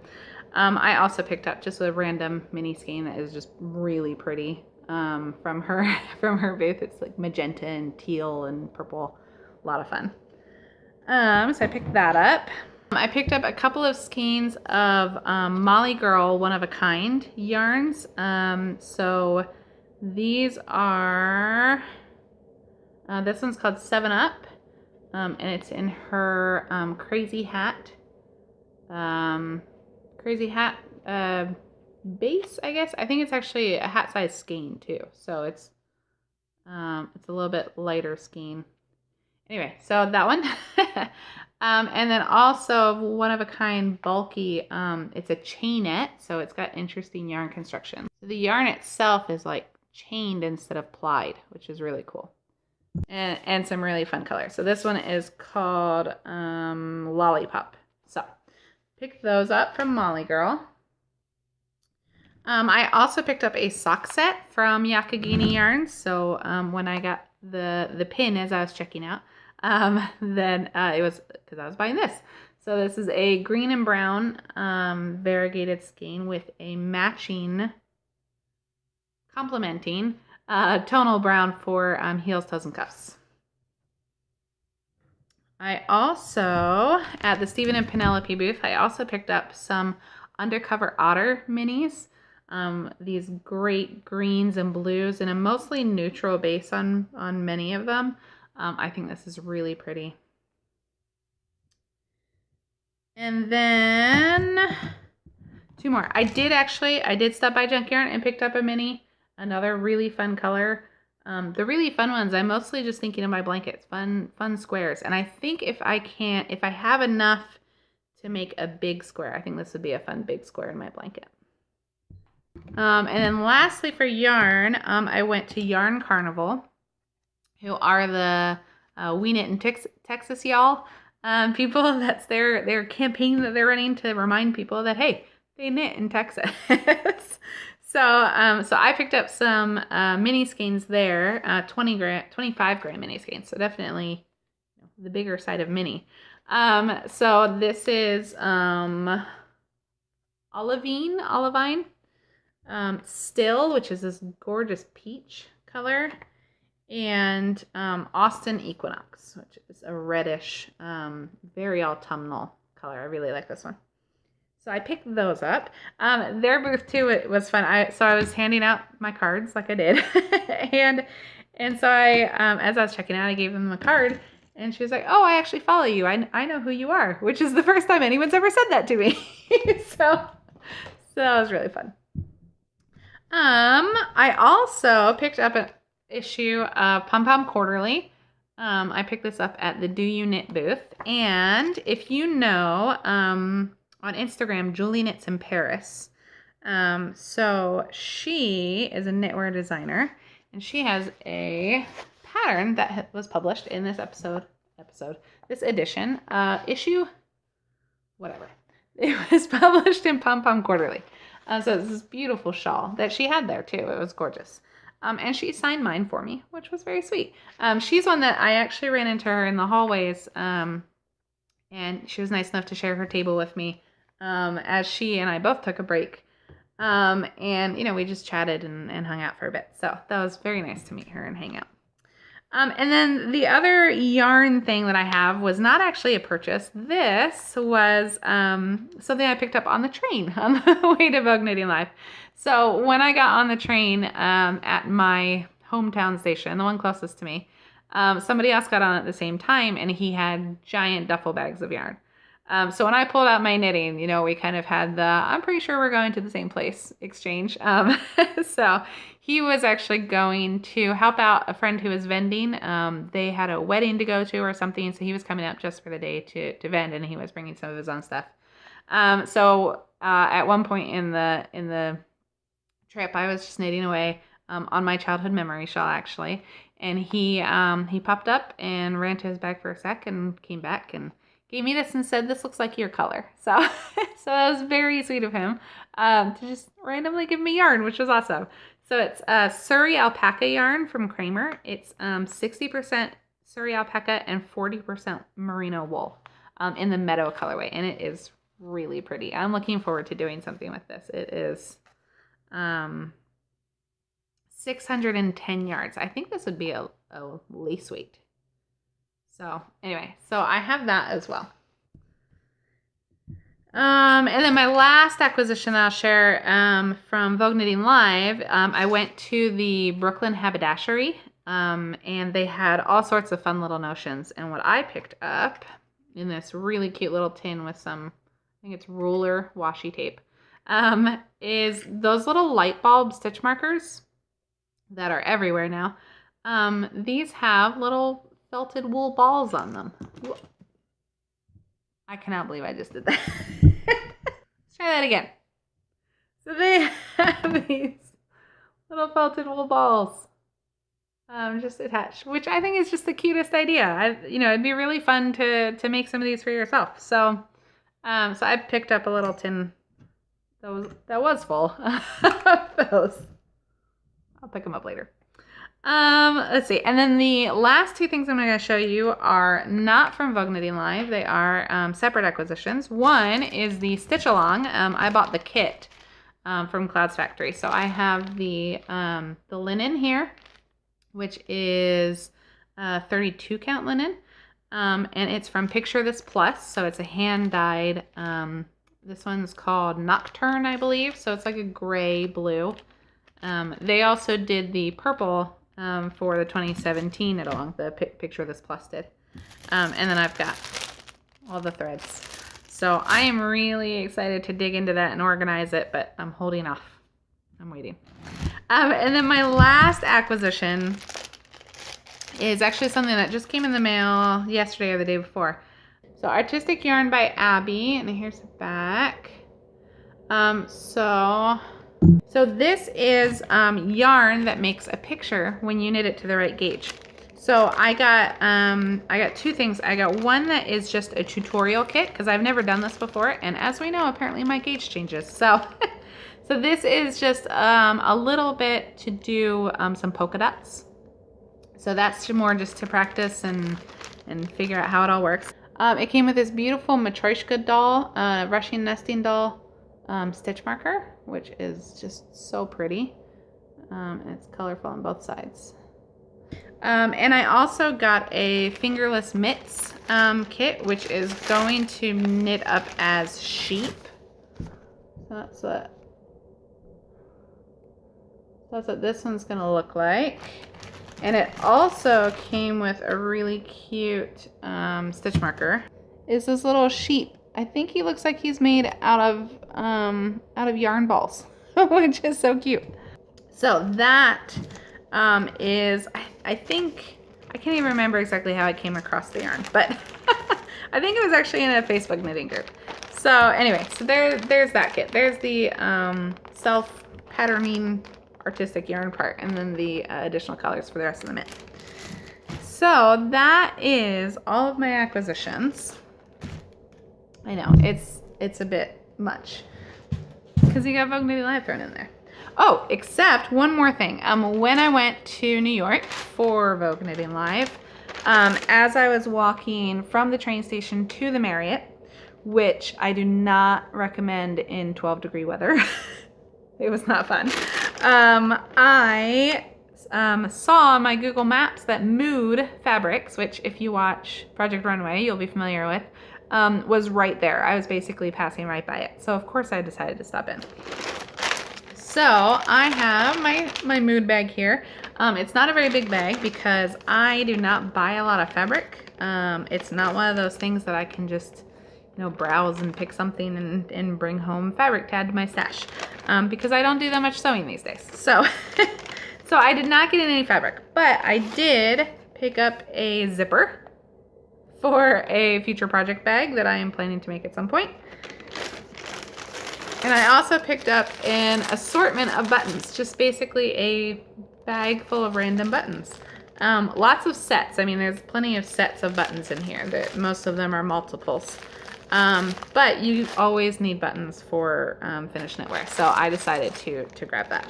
I also picked up just a random mini skein that is just really pretty from her booth. It's like magenta and teal and purple. A lot of fun. So I picked that up. I picked up a couple of skeins of Molly Girl One of a Kind yarns. So these are, this one's called 7 Up, and it's in her crazy hat base, I guess. I think it's actually a hat size skein too. So it's a little bit lighter skein. Anyway, so that one. And then also One of a Kind bulky, it's a chainette, so it's got interesting yarn construction. So the yarn itself is like chained instead of plied, which is really cool. And some really fun colors. So this one is called Lollipop. So pick those up from Molly Girl. I also picked up a sock set from Yakagini Yarns. So when I got the pin as I was checking out, then it was because I was buying this. So this is a green and brown variegated skein with a matching, complementing tonal brown for heels, toes, and cuffs. I also, at the Stephen and Penelope booth, I also picked up some Undercover Otter minis. These great greens and blues and a mostly neutral base on many of them. I think this is really pretty. And then 2 more. I did stop by Junk Yarn and picked up a mini, another really fun color. The really fun ones, I'm mostly just thinking of my blankets, fun squares. And I think if I have enough to make a big square, I think this would be a fun big square in my blanket. And then lastly for yarn, I went to Yarn Carnival, who are the We Knit in Texas y'all people. That's their campaign that they're running to remind people that, hey, they knit in Texas. So I picked up some mini skeins there, 25 gram mini skeins. So definitely the bigger side of mini. So this is Olivine, Still, which is this gorgeous peach color, and Austin Equinox, which is a reddish, very autumnal color. I really like this one. So I picked those up. Their booth too, it was fun. So I was handing out my cards like I did. and so as I was checking out, I gave them a card, and she was like, "Oh, I actually follow you. I know who you are," which is the first time anyone's ever said that to me. so that was really fun. I also picked up an issue of Pom Pom Quarterly. I picked this up at the Do You Knit booth. And if you know, on Instagram, Julie Knits in Paris. So she is a knitwear designer, and she has a pattern that was published in this this edition, issue, whatever. It was published in Pom Pom Quarterly. So it's this beautiful shawl that she had there too. It was gorgeous. And she signed mine for me, which was very sweet. She's one that I actually ran into her in the hallways, and she was nice enough to share her table with me as she and I both took a break. And, we just chatted and hung out for a bit. So that was very nice to meet her and hang out. And then the other yarn thing that I have was not actually a purchase. This was something I picked up on the train on the way to Vogue Knitting Live. So when I got on the train at my hometown station, the one closest to me, somebody else got on at the same time, and he had giant duffel bags of yarn. So when I pulled out my knitting, we kind of had the, I'm pretty sure we're going to the same place exchange. So he was actually going to help out a friend who was vending. They had a wedding to go to or something. So he was coming up just for the day to vend, and he was bringing some of his own stuff. So at one point in the trip, I was just knitting away. on my childhood memory shawl actually. And he popped up and ran to his bag for a sec and came back and gave me this and said, "This looks like your color." So, so that was very sweet of him to just randomly give me yarn, which was awesome. So it's Surrey alpaca yarn from Kramer. It's 60% Surrey alpaca and 40% merino wool in the meadow colorway, and it is really pretty. I'm looking forward to doing something with this. It is 610 yards. I think this would be a lace weight. So anyway, so I have that as well. And then my last acquisition that I'll share from Vogue Knitting Live, I went to the Brooklyn Haberdashery, and they had all sorts of fun little notions. And what I picked up in this really cute little tin with some, I think it's ruler washi tape, is those little light bulb stitch markers that are everywhere now. These have little felted wool balls on them. I cannot believe I just did that. Let's try that again. So they have these little felted wool balls just attached, which I think is just the cutest idea. It'd be really fun to make some of these for yourself. So, so I picked up a little tin that was full of those. I'll pick them up later. Let's see. And then the last two things I'm going to show you are not from Vogue Knitting Live. They are separate acquisitions. One is the Stitch Along. I bought the kit from Clouds Factory. So I have the linen here, which is 32 count linen. And it's from Picture This Plus. So it's a hand dyed. This one's called Nocturne, I believe. So it's like a gray blue. They also did the purple for the 2017 knit along, the Picture This Plus did. And then I've got all the threads. So I am really excited to dig into that and organize it, but I'm holding off. I'm waiting. And then my last acquisition is actually something that just came in the mail yesterday or the day before. So Artistic Yarn by Abby, and here's the back. So this is yarn that makes a picture when you knit it to the right gauge. So I got two things. I got one that is just a tutorial kit because I've never done this before, and as we know, apparently my gauge changes. So, so this is just a little bit to do some polka dots. So that's more just to practice and figure out how it all works. It came with this beautiful Matryoshka doll, Russian nesting doll stitch marker, which is just so pretty. And it's colorful on both sides. And I also got a fingerless mitts kit, which is going to knit up as sheep. So that's what this one's going to look like. And it also came with a really cute stitch marker. It's this little sheep. I think he looks like he's made out of yarn balls, which is so cute. So that is, I think, I can't even remember exactly how I came across the yarn, but I think it was actually in a Facebook knitting group. So anyway, so there's that kit. There's the self-patterning artistic yarn part, and then the additional colors for the rest of the mint. So that is all of my acquisitions. I know, it's a bit much because you got Vogue Knitting Live thrown in there. Oh, except one more thing. When I went to New York for Vogue Knitting Live, as I was walking from the train station to the Marriott, which I do not recommend in 12-degree weather, it was not fun. I saw on my Google Maps that Mood Fabrics, which if you watch Project Runway, you'll be familiar with, was right there. I was basically passing right by it. So of course I decided to stop in. So I have my Mood bag here. It's not a very big bag because I do not buy a lot of fabric. It's not one of those things that I can just, browse and pick something and bring home fabric to add to my stash. Because I don't do that much sewing these days. So, so I did not get in any fabric, but I did pick up a zipper for a future project bag that I am planning to make at some point. And I also picked up an assortment of buttons, just basically a bag full of random buttons. Lots of sets. I mean, there's plenty of sets of buttons in here. Most of them are multiples. But you always need buttons for finished knitwear. So I decided to grab that.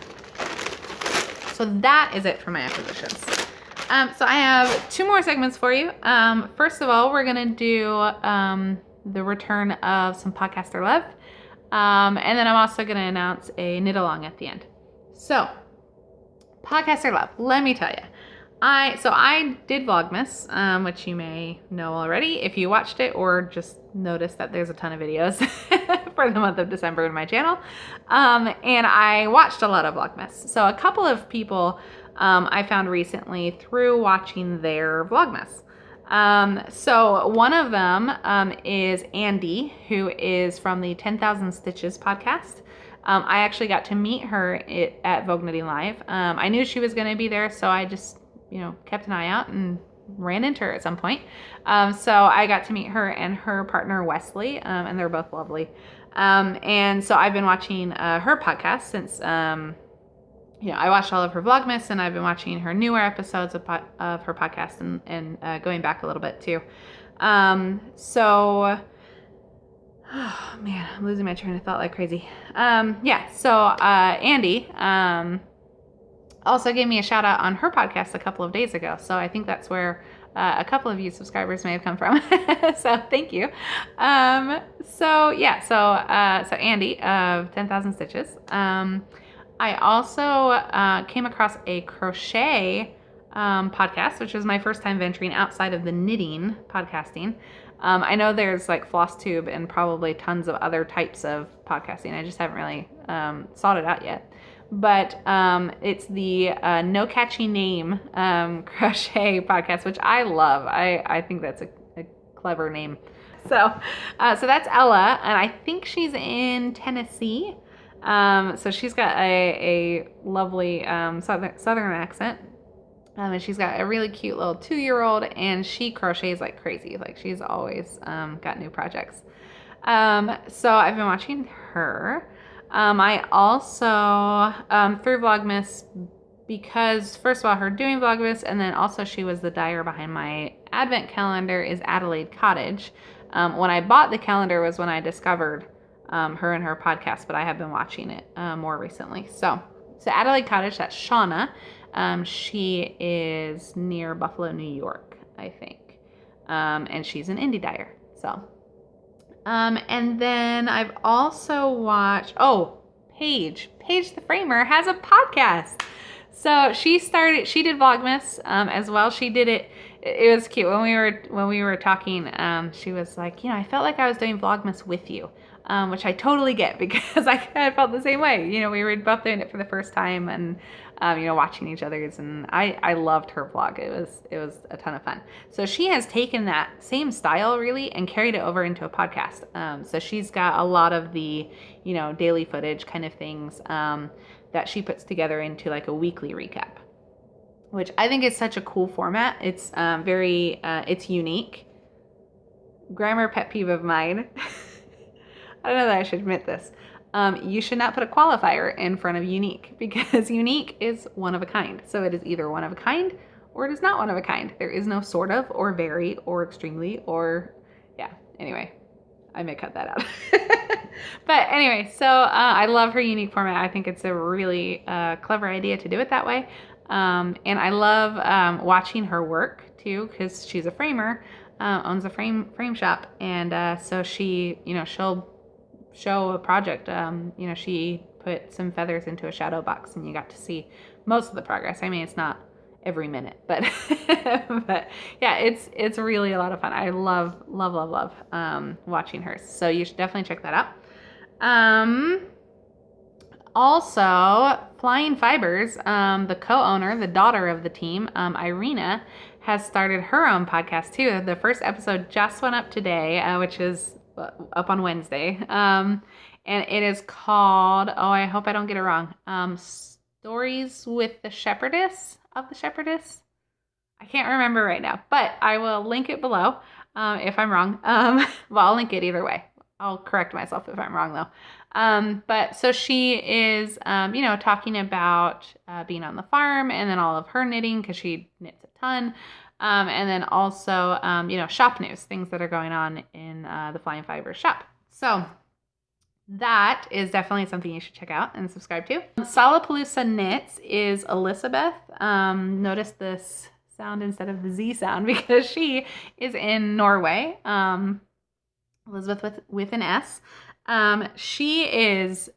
So that is it for my acquisitions. So I have 2 more segments for you. First of all, we're gonna do the return of some podcaster love. And then I'm also gonna announce a knit along at the end. So, podcaster love, let me tell you. I did Vlogmas, which you may know already if you watched it or just noticed that there's a ton of videos for the month of December in my channel. And I watched a lot of Vlogmas. So a couple of people I found recently through watching their Vlogmas. So one of them is Andy, who is from the 10,000 Stitches podcast. I actually got to meet her at Vogue Knitting Live. I knew she was going to be there, so I just kept an eye out and ran into her at some point. So I got to meet her and her partner Wesley, and they're both lovely. And so I've been watching her podcast since, I watched all of her Vlogmas, and I've been watching her newer episodes of her podcast and going back a little bit too. Oh man, I'm losing my train of thought like crazy. Andy, also gave me a shout out on her podcast a couple of days ago. So I think that's where a couple of you subscribers may have come from. So thank you. So Andy of 10,000 Stitches. I also came across a crochet podcast, which was my first time venturing outside of the knitting podcasting. I know there's like FlossTube and probably tons of other types of podcasting. I just haven't really sought it out yet. But it's the No Catchy Name crochet podcast, which I love. I think that's a clever name. So that's Ella, and I think she's in Tennessee. So she's got a lovely southern accent. And she's got a really cute little 2-year-old, and she crochets like crazy. Like she's always got new projects. So I've been watching her. I also, through Vlogmas, because first of all, her doing Vlogmas, and then also she was the dyer behind my advent calendar, is Adelaide Cottage. When I bought the calendar was when I discovered her and her podcast, but I have been watching it more recently. So Adelaide Cottage, that's Shauna. She is near Buffalo, New York, I think. And she's an indie dyer. So, and then I've also watched, Paige the Framer has a podcast. So she did Vlogmas, as well. She did it. It was cute when we were talking. She was like, I felt like I was doing Vlogmas with you. Which I totally get because I felt the same way. We were both doing it for the first time and, watching each other's, and I loved her vlog. It was a ton of fun. So she has taken that same style really and carried it over into a podcast. So she's got a lot of the, daily footage kind of things, that she puts together into like a weekly recap, which I think is such a cool format. It's it's unique. Grammar pet peeve of mine. I don't know that I should admit this. You should not put a qualifier in front of unique because unique is one of a kind. So it is either one of a kind or it is not one of a kind. There is no sort of or very or extremely or anyway, I may cut that out. But anyway, so I love her unique format. I think it's a really clever idea to do it that way. And I love watching her work too because she's a framer, owns a frame shop. And so she, she'll show a project. She put some feathers into a shadow box and you got to see most of the progress. I mean, it's not every minute, but it's really a lot of fun. I love watching hers. So you should definitely check that out. Also, Flying Fibers, the co-owner, the daughter of the team, Irina, has started her own podcast too. The first episode just went up today, which is up on Wednesday. And it is called, I hope I don't get it wrong, Stories with the Shepherdess of the Shepherdess. I can't remember right now, but I will link it below if I'm wrong. Well, I'll link it either way. I'll correct myself if I'm wrong though. But so she is, talking about being on the farm and then all of her knitting because she knits a ton. And then also, shop news, things that are going on in the Flying Fibers shop. So that is definitely something you should check out and subscribe to. Solapalooza Knits is Elizabeth. Notice this sound instead of the Z sound because she is in Norway. Elizabeth with an S. She is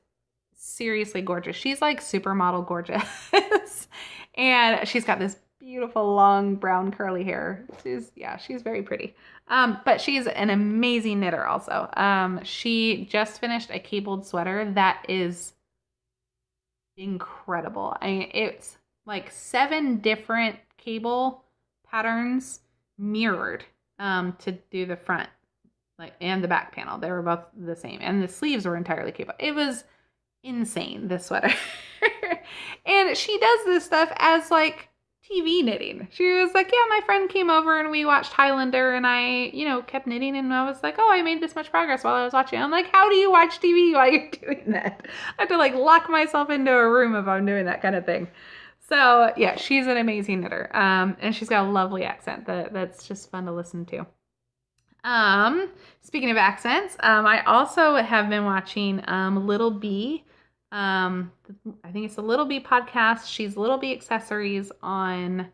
seriously gorgeous. She's like supermodel gorgeous. And she's got this beautiful long brown curly hair. She's very pretty. But she's an amazing knitter also. She just finished a cabled sweater that is incredible. I mean, it's like 7 different cable patterns mirrored to do the front and the back panel. They were both the same. And the sleeves were entirely cable. It was insane, this sweater. And she does this stuff as like TV knitting. She was like, yeah, my friend came over and we watched Highlander and I, kept knitting and I was like, oh, I made this much progress while I was watching. I'm like, how do you watch TV while you're doing that? I have to like lock myself into a room if I'm doing that kind of thing. So yeah, she's an amazing knitter. And she's got a lovely accent that's just fun to listen to. Speaking of accents, I also have been watching Little B. I think it's the Little B podcast. She's Little B Accessories on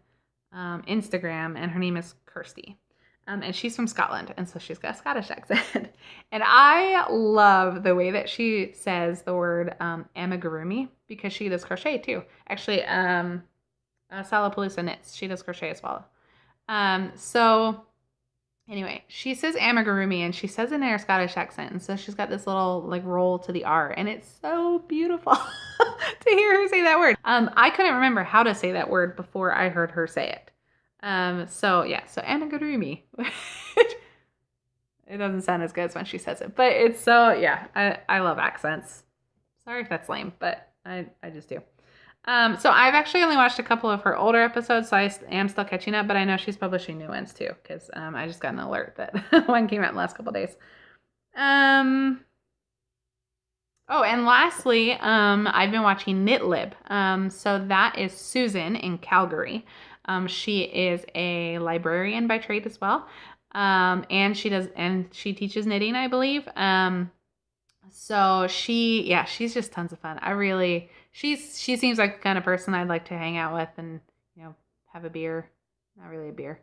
Instagram, and her name is Kirsty. And she's from Scotland, and so she's got a Scottish accent. And I love the way that she says the word amigurumi because she does crochet too. Actually, Solapalooza Knits, she does crochet as well. Anyway, she says amigurumi and she says it in her Scottish accent. And so she's got this little like roll to the R and it's so beautiful to hear her say that word. I couldn't remember how to say that word before I heard her say it. So amigurumi. It doesn't sound as good as when she says it, but it's so, I love accents. Sorry if that's lame, but I just do. So I've actually only watched a couple of her older episodes, so I am still catching up, but I know she's publishing new ones too, because I just got an alert that one came out in the last couple of days. And lastly, I've been watching KnitLib. So that is Susan in Calgary. She is a librarian by trade as well. And she teaches knitting, I believe. So she's just tons of fun. She seems like the kind of person I'd like to hang out with and, have a beer. Not really a beer.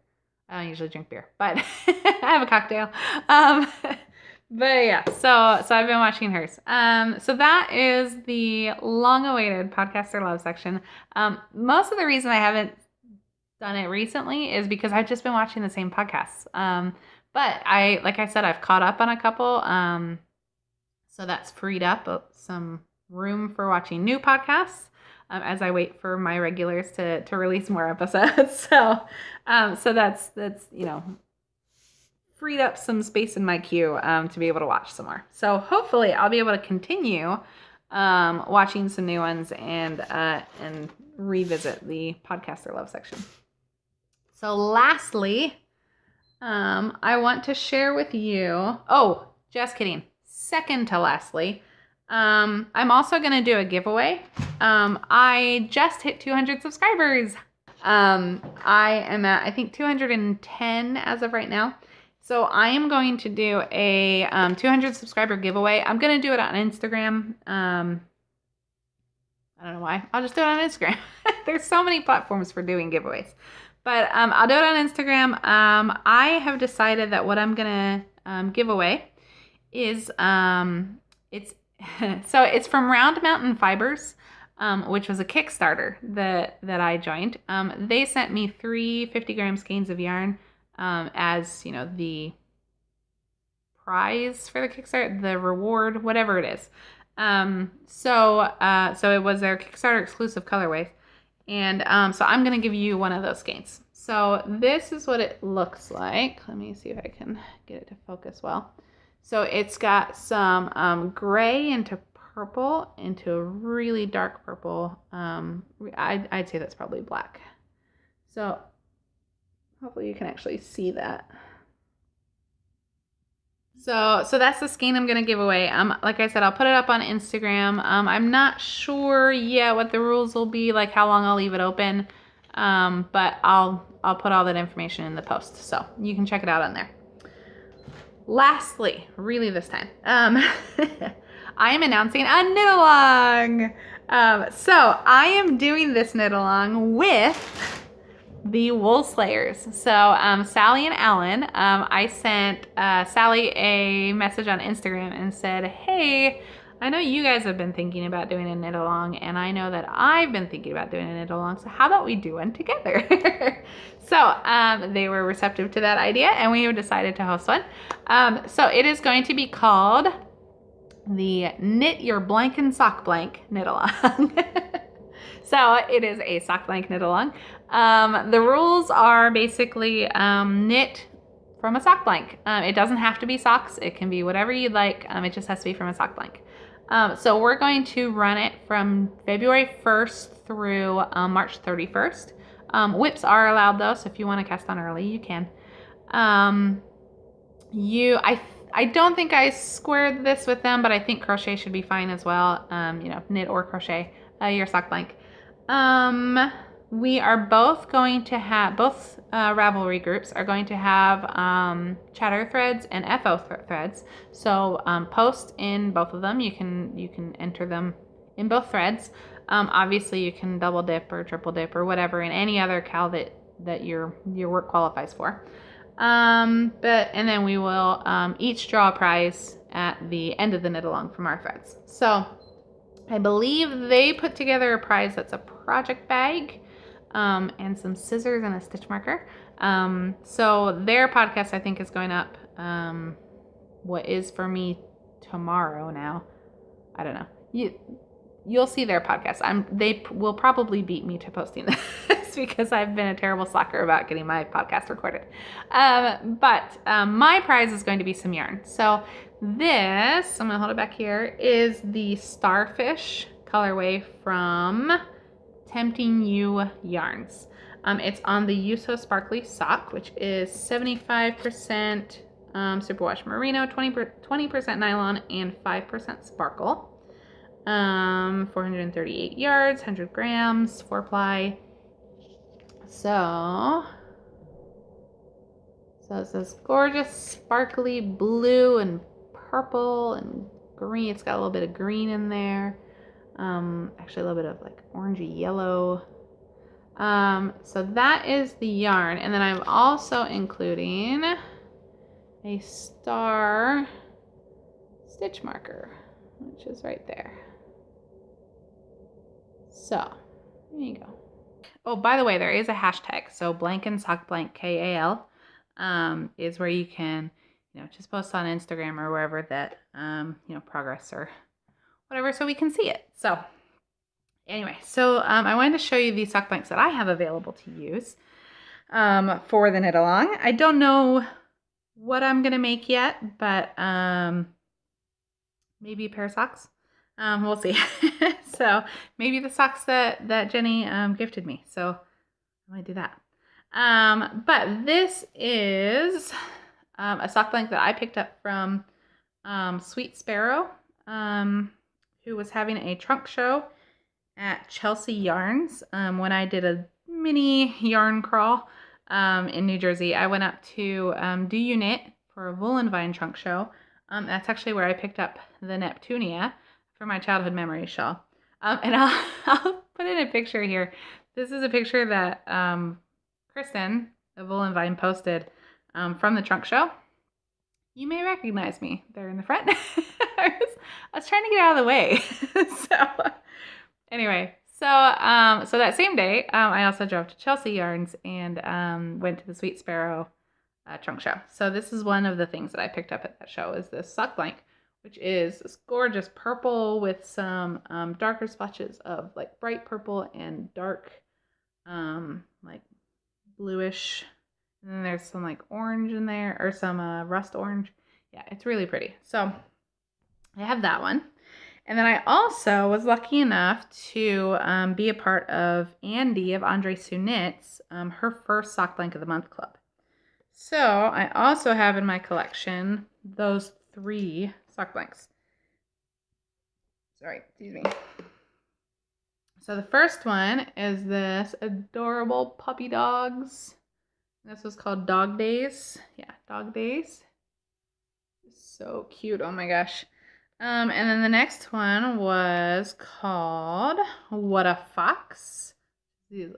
I don't usually drink beer, but I have a cocktail. But yeah, so I've been watching hers. So that is the long-awaited Podcaster Love section. Most of the reason I haven't done it recently is because I've just been watching the same podcasts. But like I said, I've caught up on a couple. So that's freed up some room for watching new podcasts as I wait for my regulars to release more episodes. So that's freed up some space in my queue to be able to watch some more. So hopefully I'll be able to continue watching some new ones and revisit the Podcaster Love section. So lastly, I want to share with you. Oh, just kidding. Second to lastly, I'm also going to do a giveaway. I just hit 200 subscribers. I am at, I think, 210 as of right now. So I am going to do a 200 subscriber giveaway. I'm going to do it on Instagram. I don't know why. I'll just do it on Instagram. There's so many platforms for doing giveaways. But I'll do it on Instagram. I have decided that what I'm going to give away is it's from Round Mountain Fibers, which was a Kickstarter that I joined. They sent me 3 50-gram skeins of yarn as the prize for the Kickstarter, the reward, whatever it is. So it was their Kickstarter exclusive colorways, and so I'm gonna give you one of those skeins. So this is what it looks like. Let me see if I can get it to focus well. So it's got some gray into purple into a really dark purple. I'd say that's probably black. So hopefully you can actually see that. So that's the skein I'm going to give away. Like I said, I'll put it up on Instagram. I'm not sure yet what the rules will be, like how long I'll leave it open. But I'll put all that information in the post, so you can check it out on there. Lastly, really this time, I am announcing a knit along. So I am doing this knit along with the Woolslayers. So Sally and Alan, I sent Sally a message on Instagram and said, hey, I know you guys have been thinking about doing a knit along, and I know that I've been thinking about doing a knit along, so how about we do one together? So they were receptive to that idea, and we decided to host one. So it is going to be called the Knit Your Blank and Sock Blank Knit Along. So it is a sock blank knit along. The rules are basically knit from a sock blank. It doesn't have to be socks. It can be whatever you'd like. It just has to be from a sock blank. So we're going to run it from February 1st through March 31st. Whips are allowed though, so if you want to cast on early, you can. I don't think I squared this with them, but I think crochet should be fine as well. Knit or crochet your sock blank. We are both going to have, both Ravelry groups are going to have chatter threads and FO threads. So post in both of them. You can enter them in both threads. Obviously you can double dip or triple dip or whatever in any other cal that your work qualifies for. And then we will each draw a prize at the end of the knit along from our threads. So I believe they put together a prize that's a project bag and some scissors and a stitch marker. So their podcast, I think, is going up, what is for me tomorrow now. I don't know. You'll see their podcast. They will probably beat me to posting this because I've been a terrible slacker about getting my podcast recorded. But my prize is going to be some yarn. So this, I'm going to hold it back here, is the Starfish colorway from Tempting You Yarns. It's on the Yuso Sparkly Sock, which is 75% superwash merino, 20% nylon, and 5% sparkle. 438 yards, 100 grams, 4-ply. So it's this gorgeous sparkly blue and purple and green. It's got a little bit of green in there. Actually a little bit of like orangey yellow. So that is the yarn. And then I'm also including a star stitch marker, which is right there. So there you go. Oh, by the way, there is a hashtag. So blank and sock blank KAL is where you can, just post on Instagram or wherever that, progress or whatever, so we can see it. So anyway, I wanted to show you these sock blanks that I have available to use for the knit along. I don't know what I'm gonna make yet, but maybe a pair of socks. We'll see. So maybe the socks that Jenny gifted me. So I might do that. But this is a sock blank that I picked up from Sweet Sparrow, who was having a trunk show at Chelsea Yarns. When I did a mini yarn crawl in New Jersey, I went up to Do You Knit for a Woolen Vine trunk show. That's actually where I picked up the Neptunia for my childhood memory shawl. And I'll put in a picture here. This is a picture that Kristen of Woolen Vine posted from the trunk show. You may recognize me there in the front. I was trying to get out of the way. So anyway, so that same day, I also drove to Chelsea Yarns and went to the Sweet Sparrow trunk show. So this is one of the things that I picked up at that show, is this sock blank, which is this gorgeous purple with some darker splotches of like bright purple and dark like bluish. And then there's some like orange in there, or some rust orange. Yeah, it's really pretty. So I have that one. And then I also was lucky enough to be a part of Andy of Andre Sue Knits, her first Sock Blank of the Month club. So I also have in my collection those 3 sock blanks. Sorry, excuse me. So the first one is this adorable puppy dogs. This was called Dog Days. Yeah, Dog Days. So cute. Oh my gosh. And then the next one was called What a Fox. These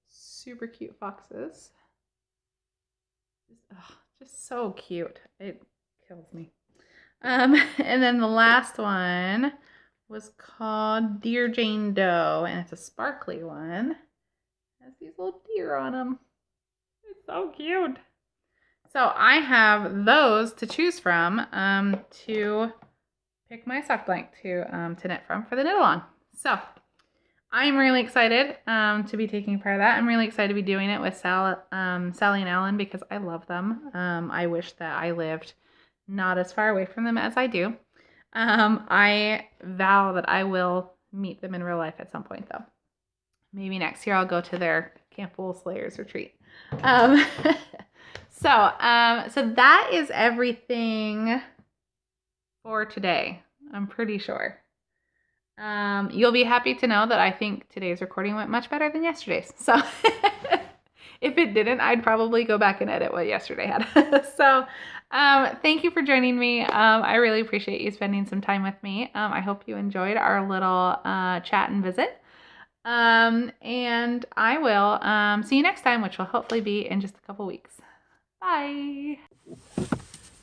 super cute foxes. Just so cute. It kills me. And then the last one was called Dear Jane Doe, and it's a sparkly one. It has these little deer on them. It's so cute. So I have those to choose from to pick my sock blank to knit from for the knit along. So I'm really excited to be taking part of that. I'm really excited to be doing it with Sally and Alan because I love them. I wish that I lived not as far away from them as I do. I vow that I will meet them in real life at some point, though. Maybe next year I'll go to their Camp Woolslayers retreat. So that is everything for today. I'm pretty sure. You'll be happy to know that I think today's recording went much better than yesterday's. So if it didn't, I'd probably go back and edit what yesterday had. So thank you for joining me. I really appreciate you spending some time with me. I hope you enjoyed our little chat and visit. And I will see you next time, which will hopefully be in just a couple weeks. Bye.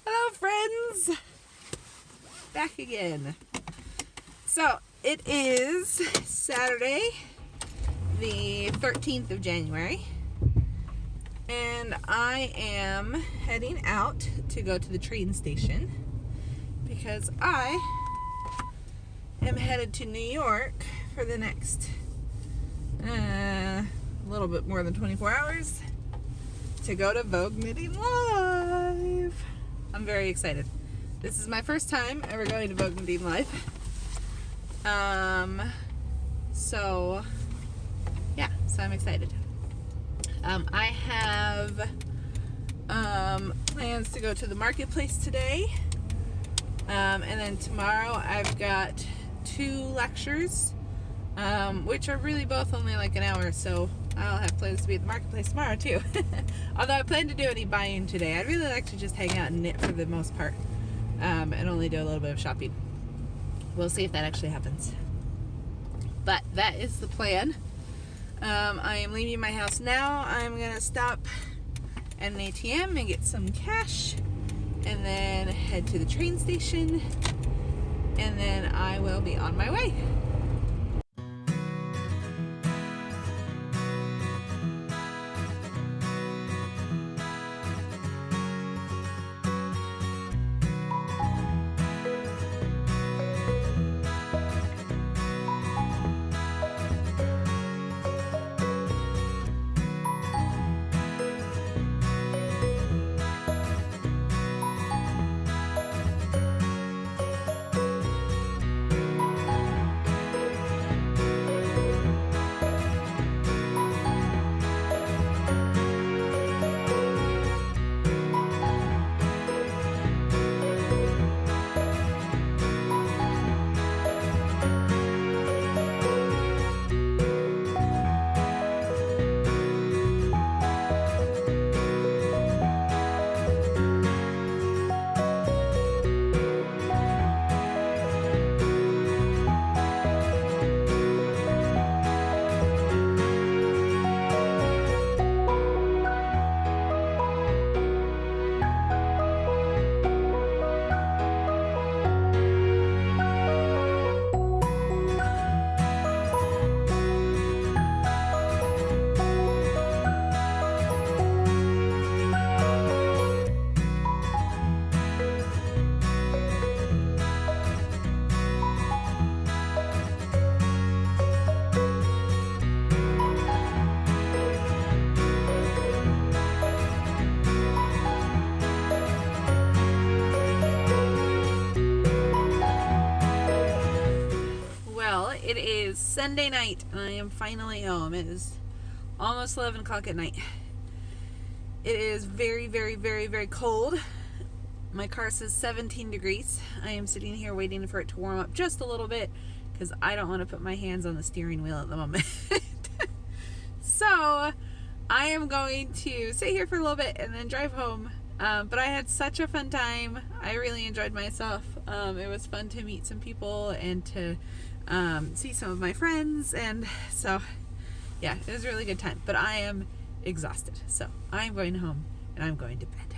Hello, friends. Back again. So it is Saturday, the 13th of January, and I am heading out to go to the train station because I am headed to New York for the next a little bit more than 24 hours to go to Vogue Knitting Live. I'm very excited. This is my first time ever going to Vogue Knitting Live. So I'm excited. I have plans to go to the marketplace today, and then tomorrow I've got 2 lectures, which are really both only like an hour, so I'll have plans to be at the marketplace tomorrow too. Although I plan to do any buying today. I'd really like to just hang out and knit for the most part, and only do a little bit of shopping. We'll see if that actually happens. But that is the plan. I am leaving my house now. I'm gonna stop at an ATM and get some cash, and then head to the train station, and then I will be on my way. It is Sunday night and I am finally home. It is almost 11 o'clock at night. It is very, very, very, very cold. My car says 17 degrees. I am sitting here waiting for it to warm up just a little bit because I don't want to put my hands on the steering wheel at the moment. So I am going to sit here for a little bit and then drive home. But I had such a fun time. I really enjoyed myself. It was fun to meet some people and to see some of my friends. And so, yeah, it was a really good time. But I am exhausted. So I'm going home and I'm going to bed.